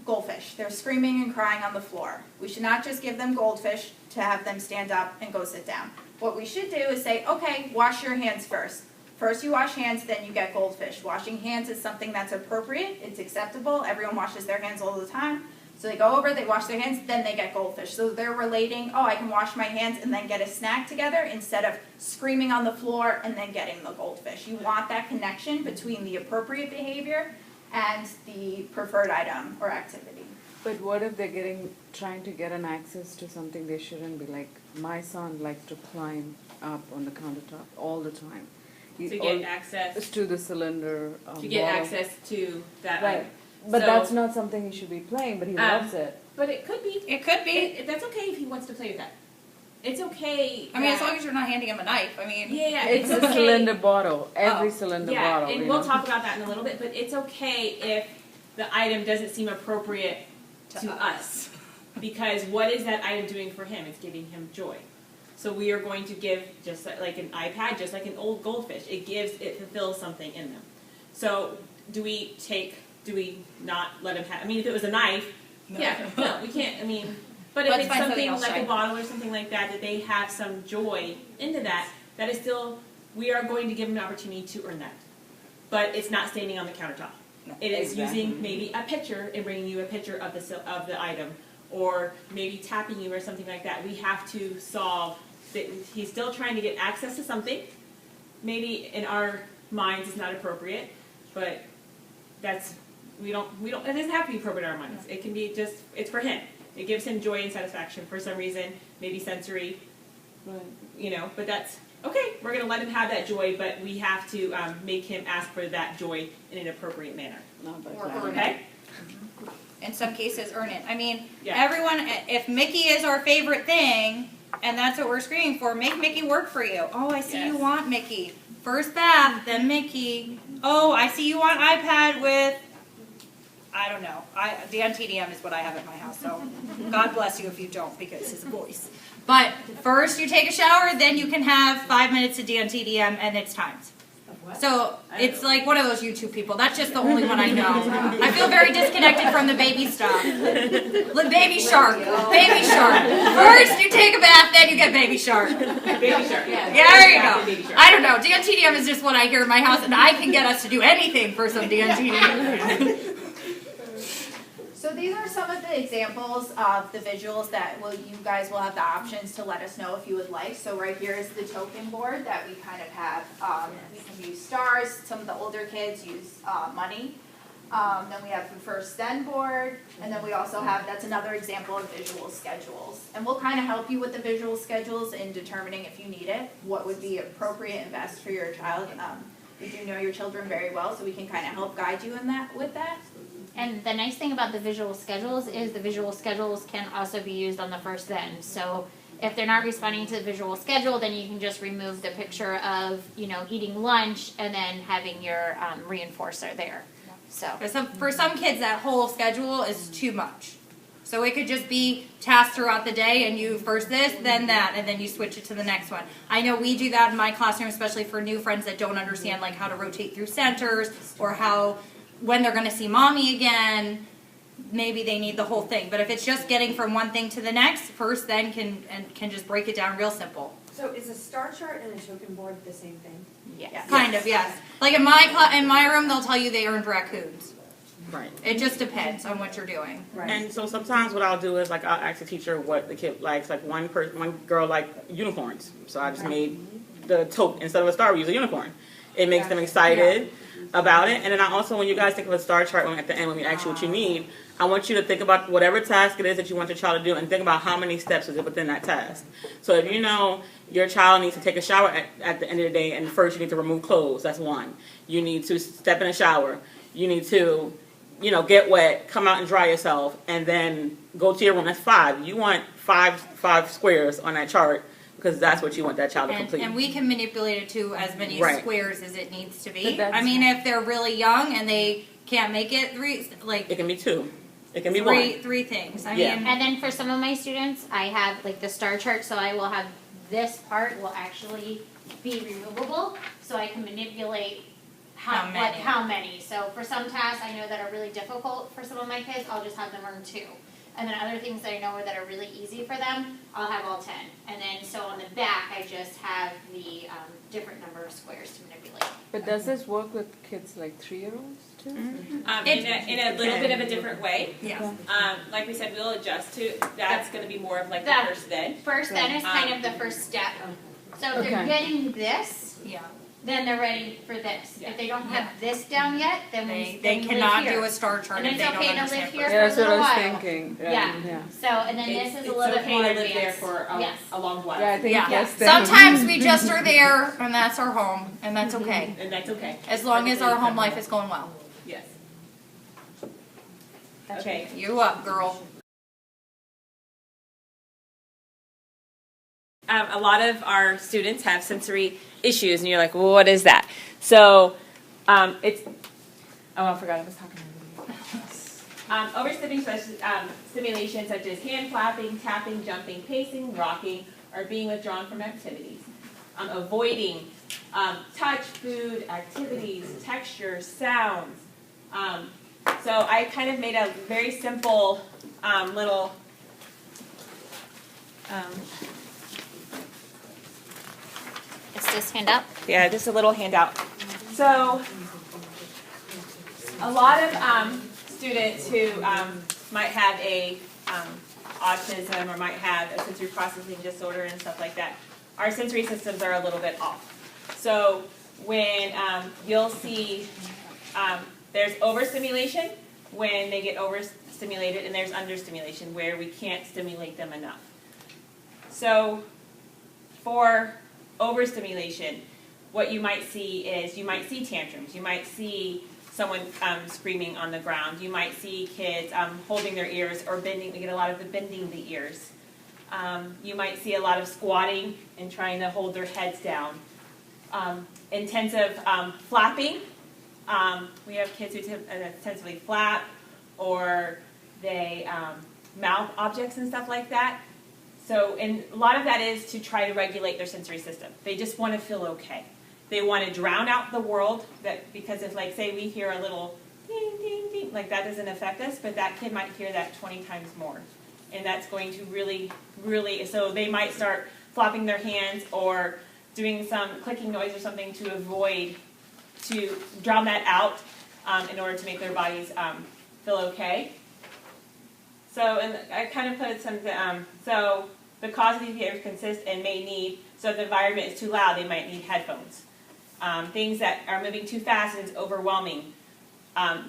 goldfish, they're screaming and crying on the floor. We should not just give them goldfish to have them stand up and go sit down. What we should do is say, okay, wash your hands first. First you wash hands, then you get goldfish. Washing hands is something that's appropriate, it's acceptable, everyone washes their hands all the time. So they go over, they wash their hands, then they get goldfish. So they're relating, oh, I can wash my hands and then get a snack together instead of screaming on the floor and then getting the goldfish. You want that connection between the appropriate behavior and the preferred item or activity. But what if they're trying to get an access to something they shouldn't be? Like, my son likes to climb up on the countertop all the time. To get access to the cylinder. To get access to that item. But that's not something he should be playing, but he loves it. But it could be. It could be. That's okay if he wants to play with that. It's okay. As long as you're not handing him a knife. Yeah. It's a cylinder bottle. Every cylinder bottle. Yeah, and we'll talk about that in a little bit, but it's okay if the item doesn't seem appropriate to us. Because what is that item doing for him? It's giving him joy. So we are going to give, just like an iPad, just like an old goldfish. It fulfills something in them. So do we not let him have, if it was a knife, no, we can't, but if it's something like a bottle or something like that they have some joy into that is still, we are going to give them an opportunity to earn that. But it's not standing on the countertop. It is using maybe a pitcher and bringing you a picture of the item, or maybe tapping you or something like that. We have to solve that. He's still trying to get access to something. Maybe in our minds it's not appropriate, but that's, it doesn't have to be appropriate in our minds. It can be just, it's for him. It gives him joy and satisfaction for some reason, maybe sensory, you know, but that's, okay, we're going to let him have that joy, but we have to make him ask for that joy in an appropriate manner. Or earn it. Okay? In some cases, earn it. I mean, Yeah. everyone, if Mickey is our favorite thing, and that's what we're screaming for, make Mickey work for you. Oh, I see you Yes. want Mickey. First bath, then Mickey. Oh, I see you want iPad with, I don't know. The NTDM is what I have at my house, so God bless you if you don't, because his voice. But first you take a shower, then you can have 5 minutes of DNTDM, and it's timed. So it's like one of those YouTube people. That's just the only one I know. I feel very disconnected from the baby stuff. Baby shark. Baby shark. First you take a bath, then you get baby shark. Baby shark. Yeah, there you go. I don't know. DNTDM is just what I hear in my house, and I can get us to do anything for some DNTDM. So these are some of the examples of the visuals that you guys will have the options to let us know if you would like. So right here is the token board that we kind of have. We can use stars. Some of the older kids use money. Then we have the first then board. And then we also have, that's another example of visual schedules. And we'll kind of help you with the visual schedules in determining if you need it, what would be appropriate and best for your child. We do know your children very well, so we can kind of help guide you in that with that. And the nice thing about the visual schedules is the visual schedules can also be used on the first then. So if they're not responding to the visual schedule, then you can just remove the picture of, you know, eating lunch and then having your reinforcer there. So For some kids, that whole schedule is too much. So it could just be tasks throughout the day, and you first this, then that, and then you switch it to the next one. I know we do that in my classroom, especially for new friends that don't understand like how to rotate through centers or how when they're going to see mommy again, maybe they need the whole thing. But if it's just getting from one thing to the next, first then can just break it down real simple. So is a star chart and a token board the same thing? Yes. Kind of, yes. Like in my room, they'll tell you they earned raccoons. Right. It just depends on what you're doing. Right. And so sometimes what I'll do is like I'll ask the teacher what the kid likes. Like one girl liked unicorns, so I just made the token instead of a star, we use a unicorn. It makes them excited about it. And then I also, when you guys think of a star chart, when at the end when we ask you what you need, I want you to think about whatever task it is that you want your child to do, and think about how many steps is it within that task. So if you know your child needs to take a shower at the end of the day, and first you need to remove clothes, that's one. You need to step in a shower. You need to, you know, get wet, come out and dry yourself, and then go to your room. That's 5. You want five squares on that chart, because that's what you want that child to complete. And we can manipulate it to as many Right. squares as it needs to be. I mean, if they're really young and they can't make it, It can be 2. It can be 1. three things. I Yeah. mean, and then for some of my students, I have like the star chart, so I will have this part will actually be removable, so I can manipulate How many. like how many. So for some tasks I know that are really difficult for some of my kids, I'll just have them earn 2. And then other things that I know that are really easy for them, I'll have all 10. And then so on the back, I just have the different number of squares to manipulate. But does this work with kids like 3-year-olds too? In a little bit of a different way. yeah. Like we said, we'll adjust to, that's going to be more of like the That- first then. First then is kind of the first step. So if they're Okay. getting this, Yeah. then they're ready for this. Yeah. If they don't have this down yet, then They then you cannot live here. do a star chart And if it's they don't okay to live understand. here first. Yeah, that's for a what I little was while. thinking. Yeah. So, and then this is a little bit more It's okay to live there advanced. for Yes. a long while. Yeah, I think Yeah. that's the Sometimes we just are there, and that's our home, and that's okay. And that's okay. As long as our home life is going well. Yes. Okay. You up, girl. A lot of our students have sensory issues, and you're like, well, what is that? So it's, oh, I forgot I was talking about overstimulation such as hand clapping, tapping, jumping, pacing, rocking, or being withdrawn from activities. Avoiding touch, food, activities, texture, sounds. So I kind of made a very simple little Is this handout? yeah, just a little handout. So a lot of students who might have a autism or might have a sensory processing disorder and stuff like that, our sensory systems are a little bit off. So when you'll see there's overstimulation when they get overstimulated, and there's understimulation where we can't stimulate them enough. So for overstimulation, what you might see is you might see tantrums. You might see someone screaming on the ground. You might see kids holding their ears or bending. We get a lot of the bending the ears. You might see a lot of squatting and trying to hold their heads down. Intensive flapping. We have kids who intensively flap, or they mouth objects and stuff like that. So, and a lot of that is to try to regulate their sensory system. They just want to feel okay. They want to drown out the world, because if, like, say we hear a little ding, ding, ding, like that doesn't affect us, but that kid might hear that 20 times more. And that's going to really, so they might start flopping their hands or doing some clicking noise or something to drown that out in order to make their bodies feel okay. So, and I kind of put some, so the cause of these behaviors consist and may need, so if the environment is too loud, they might need headphones. Things that are moving too fast and it's overwhelming.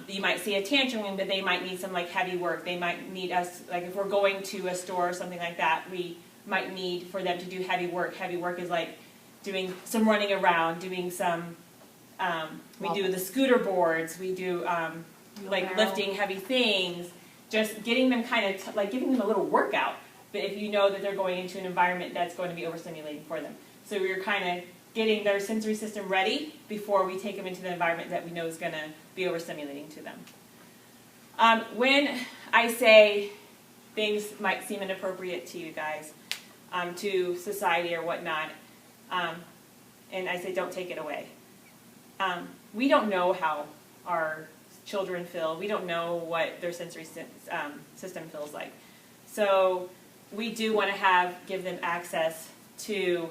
You might see a tantrum, but they might need some like heavy work. They might need us, like if we're going to a store or something like that, we might need for them to do heavy work. Heavy work is like doing some running around, doing some, we do the scooter boards, we do like lifting heavy things, just getting them kind of, like giving them a little workout, but if you know that they're going into an environment that's going to be overstimulating for them. So we're kind of getting their sensory system ready before we take them into the environment that we know is going to be overstimulating to them. When I say things might seem inappropriate to you guys, to society or whatnot, and I say don't take it away. We don't know how our children feel. We don't know what their sensory system feels like. So we do want to give them access to,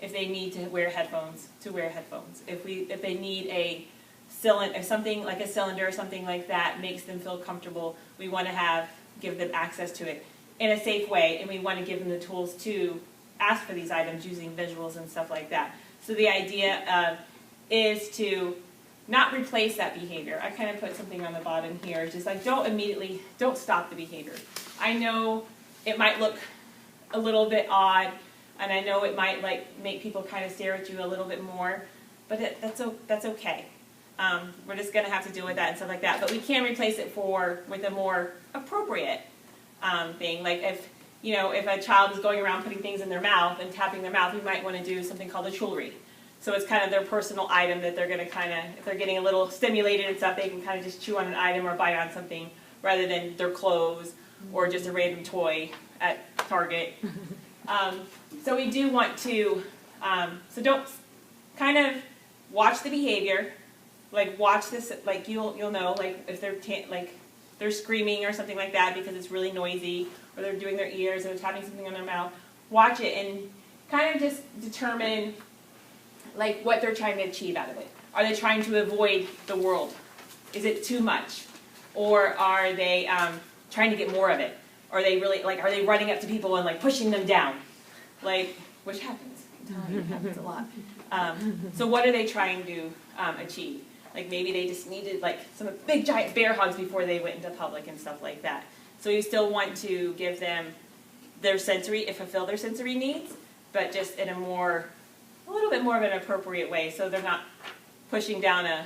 if they need to wear headphones, to wear headphones. If they need a cylinder, something like a cylinder or something like that makes them feel comfortable, we want to give them access to it in a safe way, and we want to give them the tools to ask for these items using visuals and stuff like that. So the idea is to not replace that behavior. I kind of put something on the bottom here, just like don't stop the behavior. I know it might look a little bit odd, and I know it might like make people kind of stare at you a little bit more, but that's okay. We're just going to have to deal with that and stuff like that. But we can replace it with a more appropriate thing. Like if a child is going around putting things in their mouth and tapping their mouth, we might want to do something called a jewelry. So it's kind of their personal item that they're going to kind of, if they're getting a little stimulated and stuff, they can kind of just chew on an item or bite on something rather than their clothes or just a random toy at Target. So we do want to, so don't kind of watch the behavior, like watch this, like you'll know, like if they're screaming or something like that because it's really noisy, or they're doing their ears or they're tapping something on their mouth, watch it and kind of just determine like what they're trying to achieve out of it. Are they trying to avoid the world? Is it too much? Or are they trying to get more of it? Are they really, like, are they running up to people and like pushing them down? Like, which happens. I'm telling you, it happens a lot. So what are they trying to achieve? Like maybe they just needed like some big giant bear hugs before they went into public and stuff like that. So you still want to give them their fulfill their sensory needs, but just in a little bit more of an appropriate way, so they're not pushing down a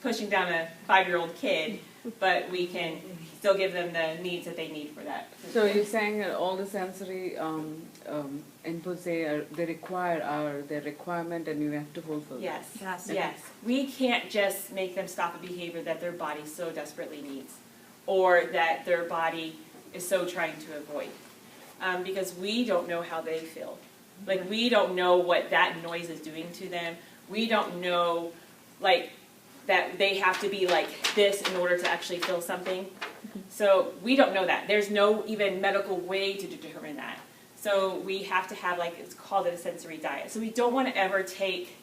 5-year-old kid, but we can still give them the needs that they need for that. So you're saying that all the sensory inputs they require are their requirement, and you have to fulfill them. Yes, yes. We can't just make them stop a behavior that their body so desperately needs, or that their body is so trying to avoid, because we don't know how they feel. Like we don't know what that noise is doing to them. We don't know, like, that they have to be like this in order to actually feel something. So we don't know that. There's no even medical way to determine that. So we have to have, like, it's called a sensory diet. So we don't want to ever take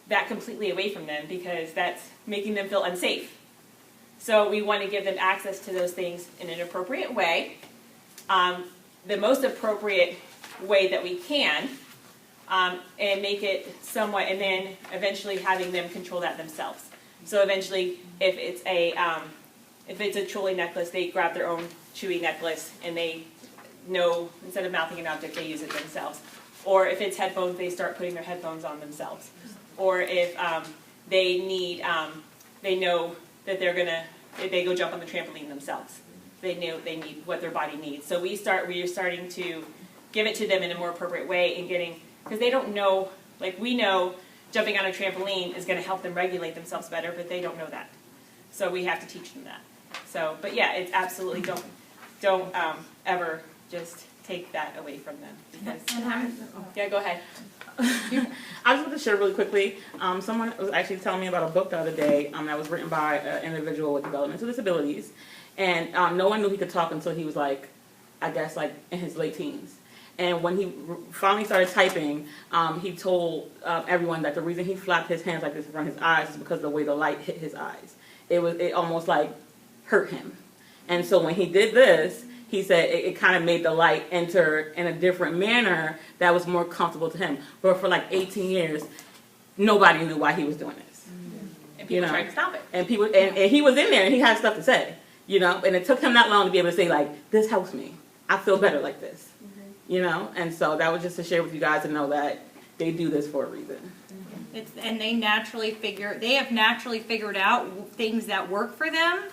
that completely away from them because that's making them feel unsafe. So we want to give them access to those things in an appropriate way, the most appropriate way that we can, and make it somewhat, and then eventually having them control that themselves. So eventually, if it's a Chewy necklace, they grab their own Chewy necklace and they know, instead of mouthing an object, they use it themselves. Or if it's headphones, they start putting their headphones on themselves. Or if they need, they know that if they go jump on the trampoline themselves. They know they need what their body needs. So we are starting to give it to them in a more appropriate way and because they don't know, like we know jumping on a trampoline is going to help them regulate themselves better, but they don't know that. So we have to teach them that. So, but yeah, it's absolutely don't ever just take that away from them. Because, yeah, go ahead. I just want to share really quickly. Someone was actually telling me about a book the other day that was written by an individual with developmental disabilities, and no one knew he could talk until he was like, I guess, like in his late teens. And when he finally started typing, he told everyone that the reason he flapped his hands like this in front of his eyes is because of the way the light hit his eyes. It almost like hurt him. And so when he did this, he said it kind of made the light enter in a different manner that was more comfortable to him. But for like 18 years, nobody knew why he was doing this. And people tried to stop it. And people, and he was in there and he had stuff to say, and it took him that long to be able to say, like, this helps me. I feel better like this. And so that was just to share with you guys to know that they do this for a reason. And they have naturally figured out things that work for them.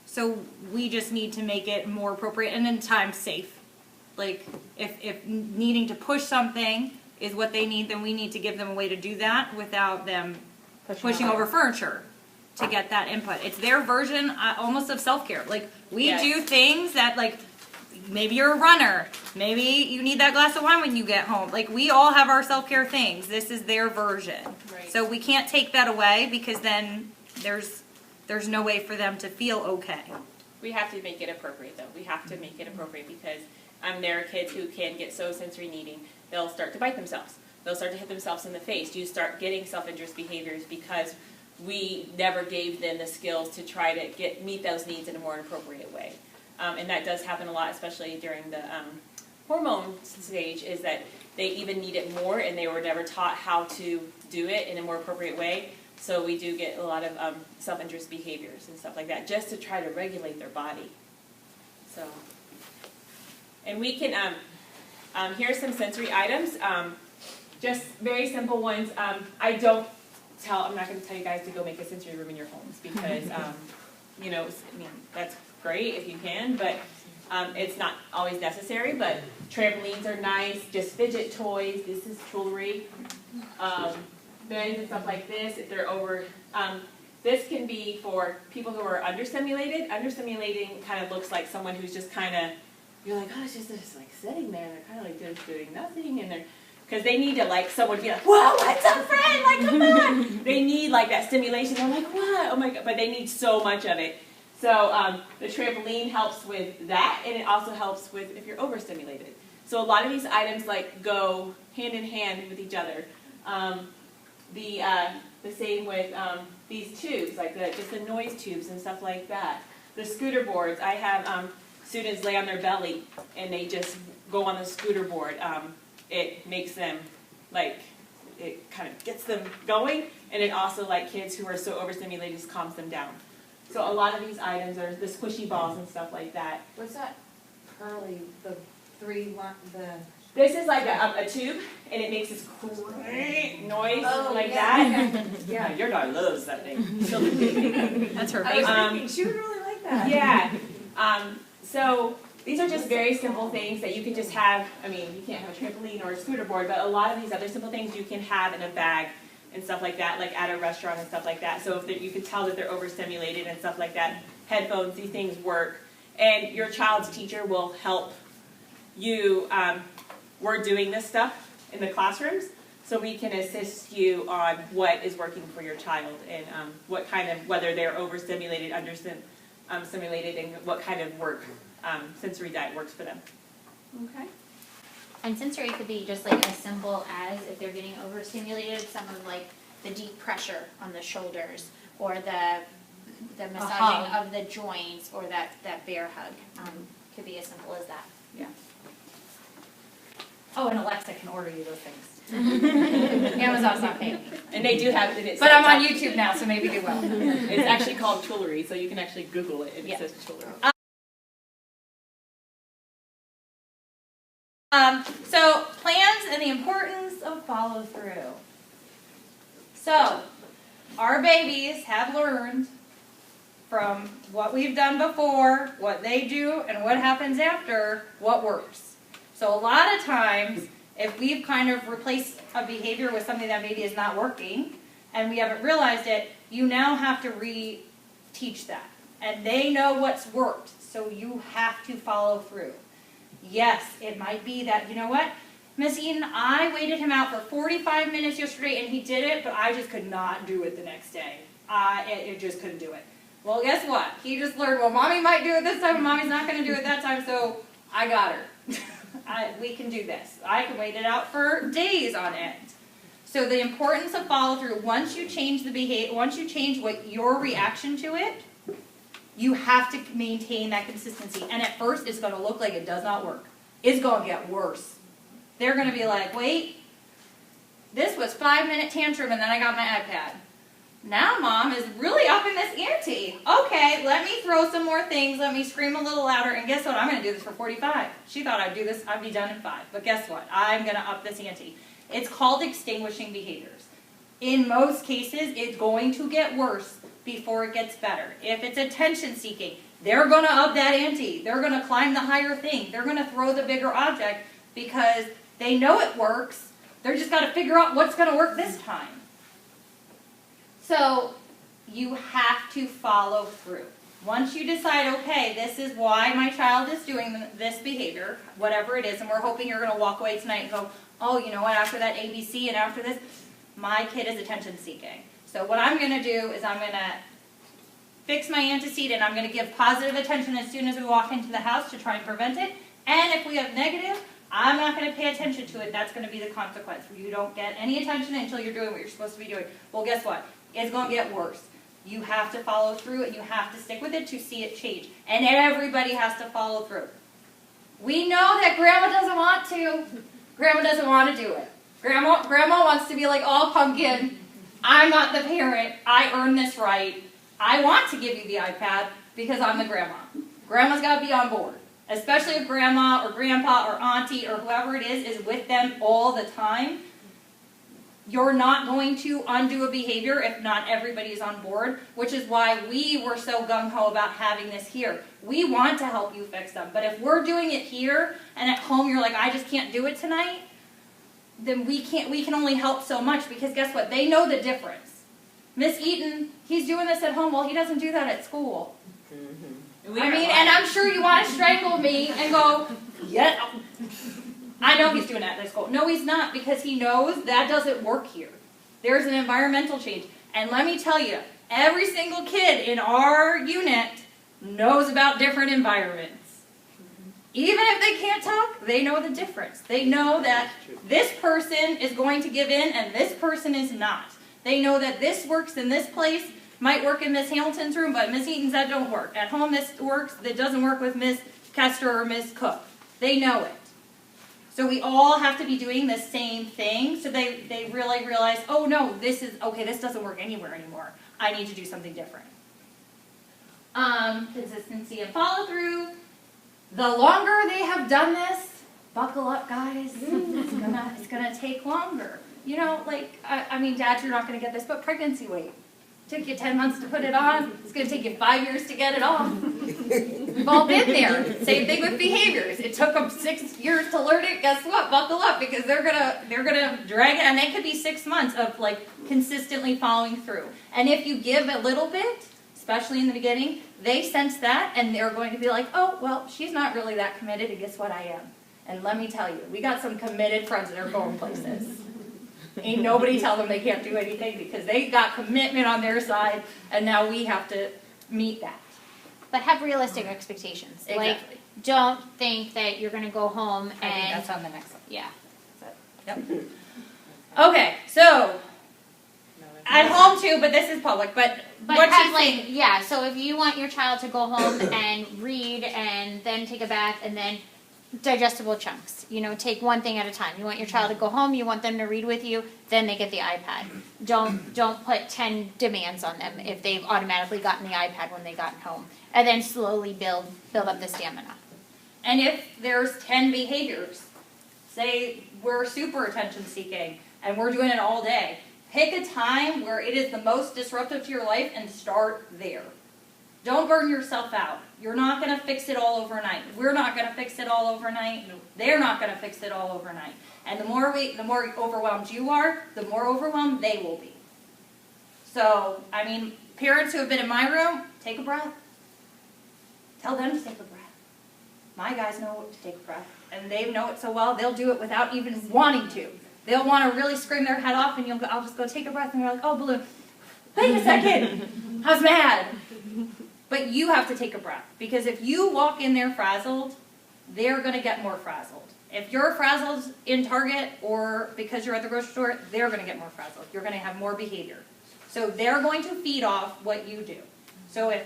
So we just need to make it more appropriate and in time safe. Like if needing to push something is what they need, then we need to give them a way to do that without them pushing over furniture to get that input. It's their version almost of self-care. Like we do things that like maybe you're a runner, maybe you need that glass of wine when you get home. Like we all have our self-care things. This is their version. Right. So we can't take that away because then there's no way for them to feel okay. We have to make it appropriate, though. We have to make it appropriate because there are kids who can get so sensory needing, they'll start to bite themselves. They'll start to hit themselves in the face. You start getting self-interest behaviors because we never gave them the skills to try to meet those needs in a more appropriate way. And that does happen a lot, especially during the hormone stage, is that they even need it more and they were never taught how to do it in a more appropriate way. So we do get a lot of self-interest behaviors and stuff like that, just to try to regulate their body. So, and we can, here's some sensory items, just very simple ones. I'm not going to tell you guys to go make a sensory room in your homes because, that's great if you can, but it's not always necessary. But trampolines are nice, just fidget toys, this is jewelry. Beds and stuff like this, if they're over, this can be for people who are understimulated. Understimulating kind of looks like someone who's just kind of, you're like, oh, it's just like sitting there, and they're kind of like just doing nothing, and because they need to like someone to be like, whoa, what's up, friend? Like, come on. They need like that stimulation. They're like, what? Oh my God, but they need so much of it. So the trampoline helps with that, and it also helps with if you're overstimulated. So a lot of these items like go hand in hand with each other. The same with these tubes, like just the noise tubes and stuff like that. The scooter boards, I have students lay on their belly and they just go on the scooter board. It makes them, like, it kind of gets them going, and it also, like kids who are so overstimulated, just calms them down. So a lot of these items are the squishy balls and stuff like that. What's that curly, the This is like a tube, and it makes this noise that. Yeah, your dog loves that thing. That's her I was favorite. thinking, she would really like that. Yeah. So these are just very simple things that you can just have. I mean, you can't have a trampoline or a scooter board, but a lot of these other simple things you can have in a bag and stuff like that, like at a restaurant and stuff like that. So if you can tell that they're overstimulated and stuff like that, headphones, these things work. And your child's teacher will help you. We're doing this stuff in the classrooms, so we can assist you on what is working for your child and what kind of, whether they're overstimulated, understimulated, and what kind of sensory diet works for them. Okay. And sensory could be just like as simple as if they're getting overstimulated, some of like the deep pressure on the shoulders or the massaging of the joints or that bear hug could be as simple as that. Yeah. Oh, and Alexa can order you those things. Amazon's not paying me. And they do have it. But I'm on YouTube now, so maybe do well. It's actually called Toolery, so you can actually Google it and Yeah. it says Toolery. So plans and the importance of follow through. So our babies have learned from what we've done before, what they do, and what happens after, what works. So a lot of times, if we've kind of replaced a behavior with something that maybe is not working, and we haven't realized it, you now have to re-teach that. And they know what's worked, so you have to follow through. Yes, it might be that, you know what, Miss Eaton, I waited him out for 45 minutes yesterday and he did it, but I just could not do it the next day. It just couldn't do it. Well, guess what? He just learned, well, Mommy might do it this time, and Mommy's not going to do it that time, so I got her. We can do this. I can wait it out for days on end. So the importance of follow through, once you change the behavior, once you change what your reaction to it, you have to maintain that consistency. And at first, it's going to look like it does not work. It's going to get worse. They're going to be like, wait, this was 5-minute tantrum and then I got my iPad. Now Mom is really upping this ante. Okay, let me throw some more things. Let me scream a little louder. And guess what? I'm going to do this for 45. She thought I'd do this. I'd be done in 5. But guess what? I'm going to up this ante. It's called extinguishing behaviors. In most cases, it's going to get worse before it gets better. If it's attention seeking, they're going to up that ante. They're going to climb the higher thing. They're going to throw the bigger object because they know it works. They're just got to figure out what's going to work this time. So you have to follow through. Once you decide, okay, this is why my child is doing this behavior, whatever it is, and we're hoping you're going to walk away tonight and go, oh, you know what, after that ABC and after this, my kid is attention seeking. So what I'm going to do is I'm going to fix my antecedent. I'm going to give positive attention as soon as we walk into the house to try and prevent it. And if we have negative, I'm not going to pay attention to it. That's going to be the consequence. You don't get any attention until you're doing what you're supposed to be doing. Well, guess what? It's going to get worse. You have to follow through and you have to stick with it to see it change. And everybody has to follow through. We know that Grandma doesn't want to. Grandma doesn't want to do it. Grandma wants to be like all pumpkin. I'm not the parent. I earned this right. I want to give you the iPad because I'm the grandma. Grandma's got to be on board. Especially if grandma or grandpa or auntie or whoever it is with them all the time. You're not going to undo a behavior if not everybody is on board, which is why we were so gung-ho about having this here. We want to help you fix them, but if we're doing it here and at home you're like, I just can't do it tonight, then we can only help so much because guess what? They know the difference. Miss Eaton, he's doing this at home. Well, he doesn't do that at school. Mm-hmm. And I'm sure you want to strangle me and go, yeah, I know he's doing that at school. No, he's not, because he knows that doesn't work here. There's an environmental change. And let me tell you, every single kid in our unit knows about different environments. Even if they can't talk, they know the difference. They know that this person is going to give in and this person is not. They know that this works in this place, might work in Miss Hamilton's room, but Miss Eaton's, that don't work. At home this works, that doesn't work with Miss Kester or Miss Cook. They know it. So we all have to be doing the same thing, so they really realize, oh no, this doesn't work anywhere anymore. I need to do something different. Consistency and follow through. The longer they have done this, buckle up, guys. It's gonna take longer. You know, like Dad, you're not gonna get this, but pregnancy weight. Took you 10 months to put it on. It's going to take you 5 years to get it off. We've all been there. Same thing with behaviors. It took them 6 years to learn it. Guess what? Buckle up, because they're gonna drag it, and it could be 6 months of like consistently following through. And if you give a little bit, especially in the beginning, they sense that, and they're going to be like, oh, well, she's not really that committed, and guess what? I am. And let me tell you, we got some committed friends that are going places. Ain't nobody tell them they can't do anything because they got commitment on their side, and now we have to meet that. But have realistic expectations. Exactly. Like, don't think that you're going to go home and... I think that's on the next one. Yeah. Yep. Okay, so at home too, but this is public. But what have she's like, saying, yeah, so if you want your child to go home and read and then take a bath and then digestible chunks. Take one thing at a time. You want your child to go home, you want them to read with you, then they get the iPad. Don't put 10 demands on them if they've automatically gotten the iPad when they got home. And then slowly build up the stamina. And if there's 10 behaviors, say we're super attention seeking and we're doing it all day, pick a time where it is the most disruptive to your life and start there. Don't burn yourself out. You're not going to fix it all overnight. We're not going to fix it all overnight. They're not going to fix it all overnight. And the more overwhelmed you are, the more overwhelmed they will be. So, parents who have been in my room, take a breath. Tell them to take a breath. My guys know to take a breath, and they know it so well, they'll do it without even wanting to. They'll want to really scream their head off, and I'll just go take a breath, and you're like, oh, balloon, wait a second, I was mad. But you have to take a breath, because if you walk in there frazzled, they're going to get more frazzled. If you're frazzled in Target or because you're at the grocery store, they're going to get more frazzled. You're going to have more behavior. So they're going to feed off what you do. So if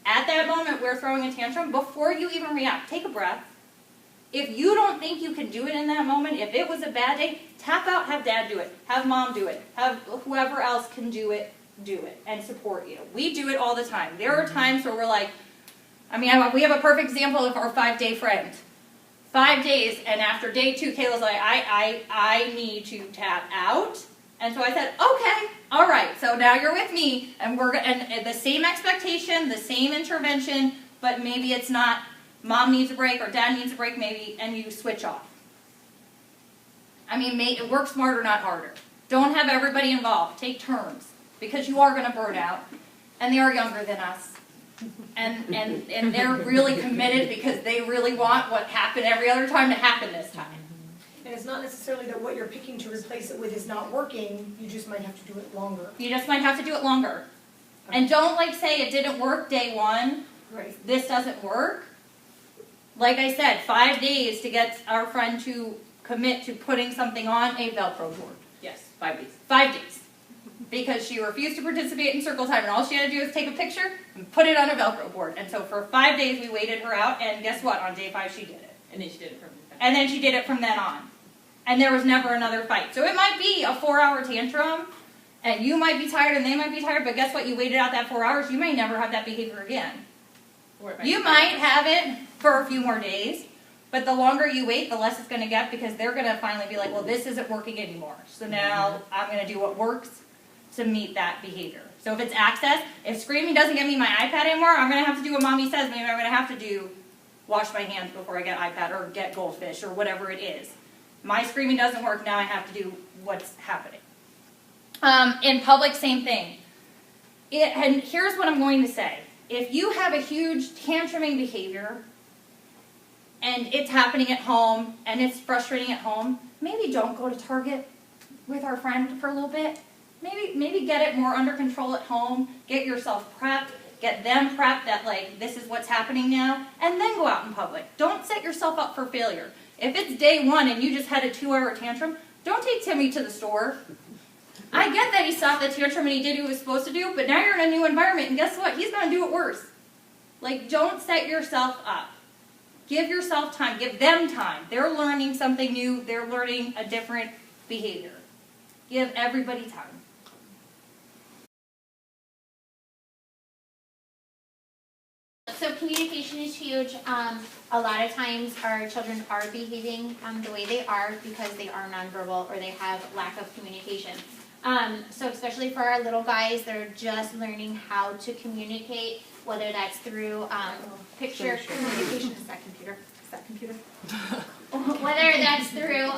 at that moment we're throwing a tantrum, before you even react, take a breath. If you don't think you can do it in that moment, if it was a bad day, tap out, have dad do it, have mom do it, have whoever else can do it, and support you. We do it all the time. There are times where we're like, we have a perfect example of our 5-day friend. 5 days, and after day 2, Kayla's like, I need to tap out. And so I said, okay, all right, so now you're with me, and and the same expectation, the same intervention, but maybe it's not mom needs a break or dad needs a break, maybe, and you switch off. Work smarter, not harder. Don't have everybody involved. Take turns, because you are going to burn out, and they are younger than us. And they're really committed because they really want what happened every other time to happen this time. And it's not necessarily that what you're picking to replace it with is not working, you just might have to do it longer. You just might have to do it longer. Okay. And don't say it didn't work day 1, right. This doesn't work. Like I said, 5 days to get our friend to commit to putting something on a Velcro board. Yes, 5 days. 5 days. Because she refused to participate in circle time, and all she had to do was take a picture and put it on a Velcro board. And so for 5 days we waited her out, and guess what? On day 5 she did it. And then she did it from then on. And there was never another fight. So it might be a 4-hour tantrum, and you might be tired and they might be tired, but guess what? You waited out that 4 hours, you may never have that behavior again. You might have it for a few more days, but the longer you wait, the less it's going to get, because they're going to finally be like, well, this isn't working anymore. So now I'm going to do what works to meet that behavior. So if it's access, if screaming doesn't get me my iPad anymore, I'm going to have to do what mommy says. Maybe I'm going to have to do wash my hands before I get iPad or get goldfish or whatever it is. My screaming doesn't work, now I have to do what's happening. In public, same thing. And here's what I'm going to say. If you have a huge tantruming behavior and it's happening at home and it's frustrating at home, maybe don't go to Target with our friend for a little bit. Maybe get it more under control at home, get yourself prepped, get them prepped that this is what's happening now, and then go out in public. Don't set yourself up for failure. If it's day 1 and you just had a 2-hour tantrum, don't take Timmy to the store. I get that he stopped the tantrum and he did what he was supposed to do, but now you're in a new environment, and guess what? He's going to do it worse. Don't set yourself up. Give yourself time. Give them time. They're learning something new. They're learning a different behavior. Give everybody time. So communication is huge. A lot of times our children are behaving the way they are because they are nonverbal or they have lack of communication. So especially for our little guys, they're just learning how to communicate, whether that's through picture communication. Is that computer? Whether that's through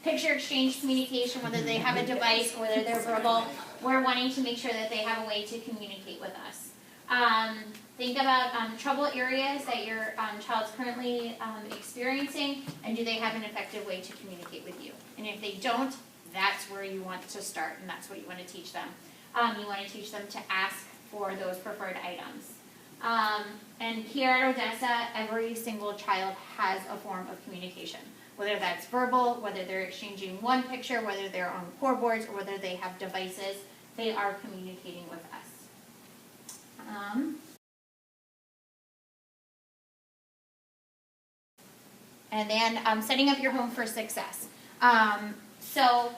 picture exchange communication, whether they have a device or whether they're verbal, we're wanting to make sure that they have a way to communicate with us. Think about trouble areas that your child's currently experiencing, and do they have an effective way to communicate with you? And if they don't, that's where you want to start, and that's what you want to teach them. You want to teach them to ask for those preferred items. And here at Odessa, every single child has a form of communication, whether that's verbal, whether they're exchanging one picture, whether they're on core boards, or whether they have devices, they are communicating with us. And then setting up your home for success. So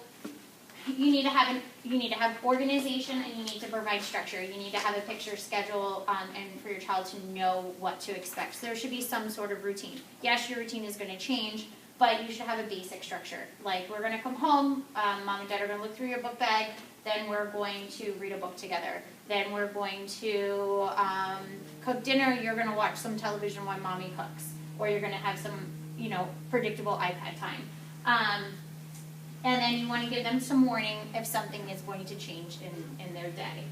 you need to have organization, and you need to provide structure. You need to have a picture schedule, and for your child to know what to expect. So there should be some sort of routine. Yes, your routine is going to change, but you should have a basic structure. Like, we're going to come home, mom and dad are going to look through your book bag, then we're going to read a book together. Then we're going to cook dinner, you're going to watch some television while mommy cooks. Or you're going to have some, predictable iPad time. And then you want to give them some warning if something is going to change in their day.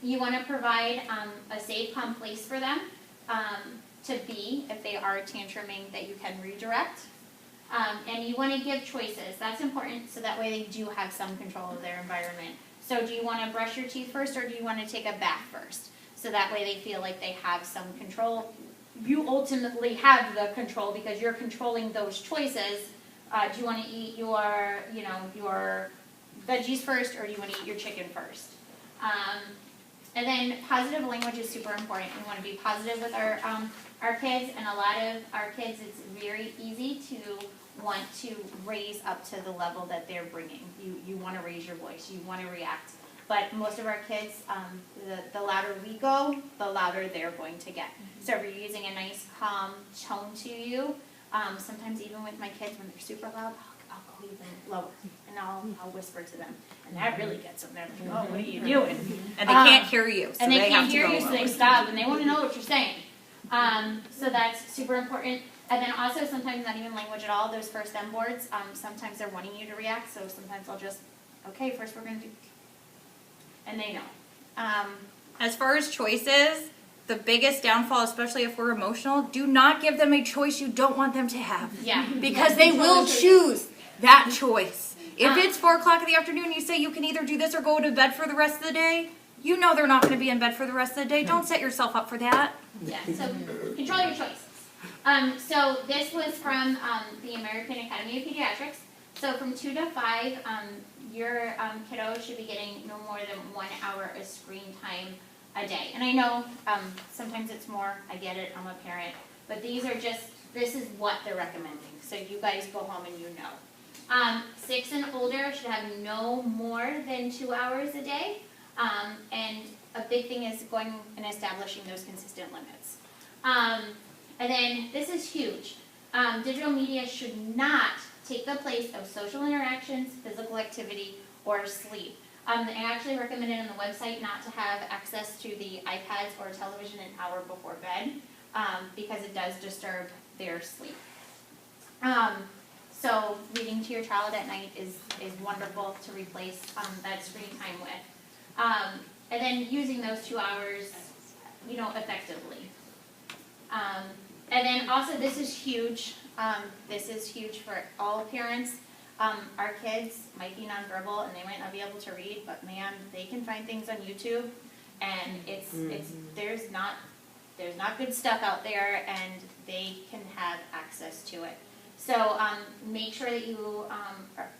You want to provide a safe, calm place for them to be if they are tantruming that you can redirect. And you want to give choices. That's important, so that way they do have some control of their environment. So do you want to brush your teeth first, or do you want to take a bath first? So that way they feel like they have some control. You ultimately have the control because you're controlling those choices. Do you want to eat your veggies first, or do you want to eat your chicken first? And then positive language is super important. We want to be positive with our kids, and a lot of our kids, it's very easy to want to raise up to the level that they're bringing. You want to raise your voice, you want to react. But most of our kids, the louder we go, the louder they're going to get. So if you're using a nice, calm tone to you, sometimes even with my kids, when they're super loud, I'll go even lower, and I'll whisper to them. And that really gets them. They're like, oh, what are you doing? And they can't hear you, so and they can't hear have to you, go so they lower. stop, and they want to know what you're saying. So that's super important. And then also sometimes not even language at all, those first M boards, sometimes they're wanting you to react, so sometimes I'll just, okay, first we're going to do, and they know. As far as choices, the biggest downfall, especially if we're emotional, do not give them a choice you don't want them to have. Yeah. Because they will choose that choice. If it's 4 o'clock in the afternoon, you say you can either do this or go to bed for the rest of the day, you know they're not going to be in bed for the rest of the day. Don't set yourself up for that. Yeah, so control your choices. So this was from the American Academy of Pediatrics. So from 2 to 5, your kiddo should be getting no more than 1 hour of screen time a day. And I know sometimes it's more, I get it, I'm a parent, but this is what they're recommending. So you guys go home and you know. 6 and older should have no more than 2 hours a day. And a big thing is going and establishing those consistent limits. And then this is huge. Digital media should not take the place of social interactions, physical activity, or sleep. They actually recommend it on the website not to have access to the iPads or television an hour before bed because it does disturb their sleep. So reading to your child at night is wonderful to replace that screen time with. And then using those 2 hours, effectively. And then also this is huge. This is huge for all parents. Our kids might be nonverbal and they might not be able to read, but man, they can find things on YouTube, and there's not good stuff out there, and they can have access to it. So make sure that you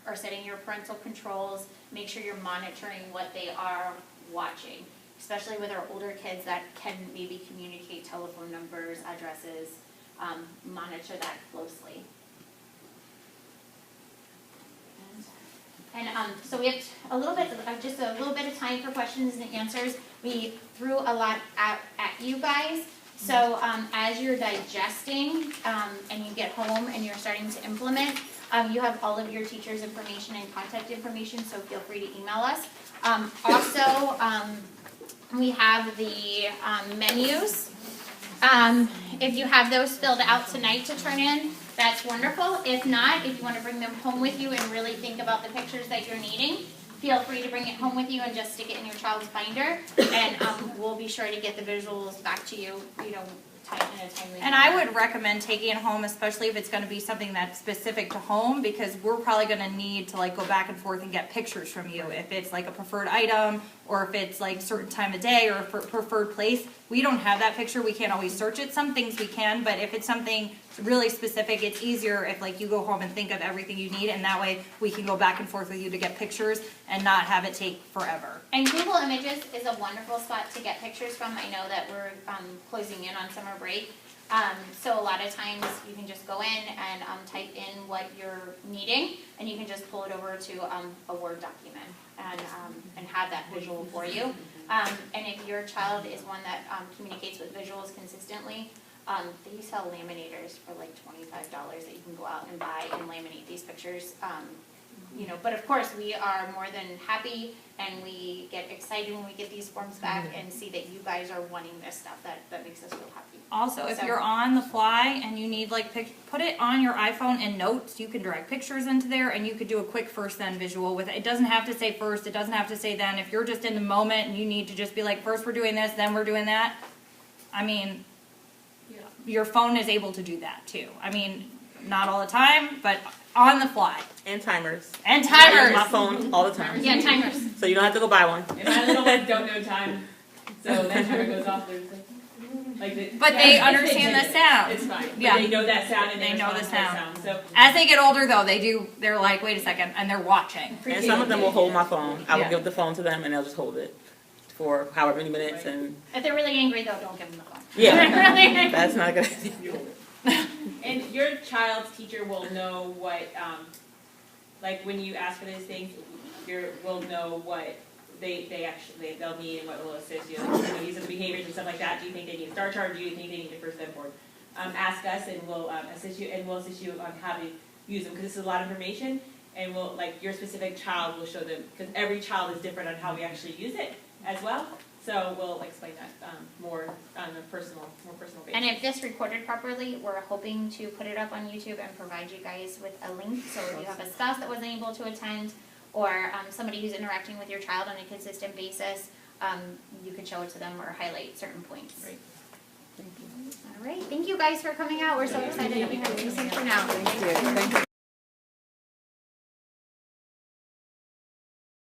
are setting your parental controls. Make sure you're monitoring what they are watching, especially with our older kids that can maybe communicate telephone numbers, addresses. Monitor that closely. And so we have just a little bit of time for questions and answers. We threw a lot out at you guys. So as you're digesting and you get home and you're starting to implement, you have all of your teachers' information and contact information, so feel free to email us. Also, we have the menus. If you have those filled out tonight to turn in, that's wonderful. If not, if you want to bring them home with you and really think about the pictures that you're needing, feel free to bring it home with you and just stick it in your child's binder, and we'll be sure to get the visuals back to you, in a timely And I would recommend taking it home, especially if it's going to be something that's specific to home, because we're probably going to need to go back and forth and get pictures from you. If it's a preferred item, or if it's certain time of day, or a preferred place, we don't have that picture. We can't always search it. Some things we can, but if it's something really specific, it's easier if you go home and think of everything you need, and that way we can go back and forth with you to get pictures and not have it take forever. And Google Images is a wonderful spot to get pictures from. I know that we're closing in on summer break. So a lot of times you can just go in and type in what you're needing, and you can just pull it over to a Word document and have that visual for you. And if your child is one that communicates with visuals consistently, they sell laminators for like $25 that you can go out and buy and laminate these pictures. But of course, we are more than happy, and we get excited when we get these forms back and see that you guys are wanting this stuff. That makes us real happy. Also, if So- you're on the fly and you need put it on your iPhone in notes, you can drag pictures into there and you could do a quick first then visual with it. It doesn't have to say first, it doesn't have to say then. If you're just in the moment and you need to just be like, first we're doing this, then we're doing that. I mean, your phone is able to do that too. I mean, not all the time, but on the fly. And timers. And I use timers. my phone all the time. Yeah, timers. So you don't have to go buy one. And my little ones don't know time, so that timer goes off. They're just like But they yeah, understand the sound. It's fine. But Yeah. they know that sound and They know the respond to that sound. So As they get older though, they're like, wait a second, and they're watching. And some of them will hold my phone. I will Yeah. give the phone to them and they'll just hold it for however many minutes and If they're really angry though, don't give them the phone. yeah. Really angry. That's not a good idea. and your child's teacher will know what, like when you ask for these things, will know what they'll need and what will assist you. Like, these are the behaviors and stuff like that. Do you think they need a star chart? Do you think they need a first step board? Ask us and we'll assist you on how to use them because this is a lot of information and we'll your specific child will show them because every child is different on how we actually use it as well. So we'll explain that more on a personal basis. And if this recorded properly, we're hoping to put it up on YouTube and provide you guys with a link. So if you have a spouse that wasn't able to attend, or somebody who's interacting with your child on a consistent basis, you could show it to them or highlight certain points. Right. Thank you. All right, thank you guys for coming out. We're so excited that we have you for now. Thank you. Thank you.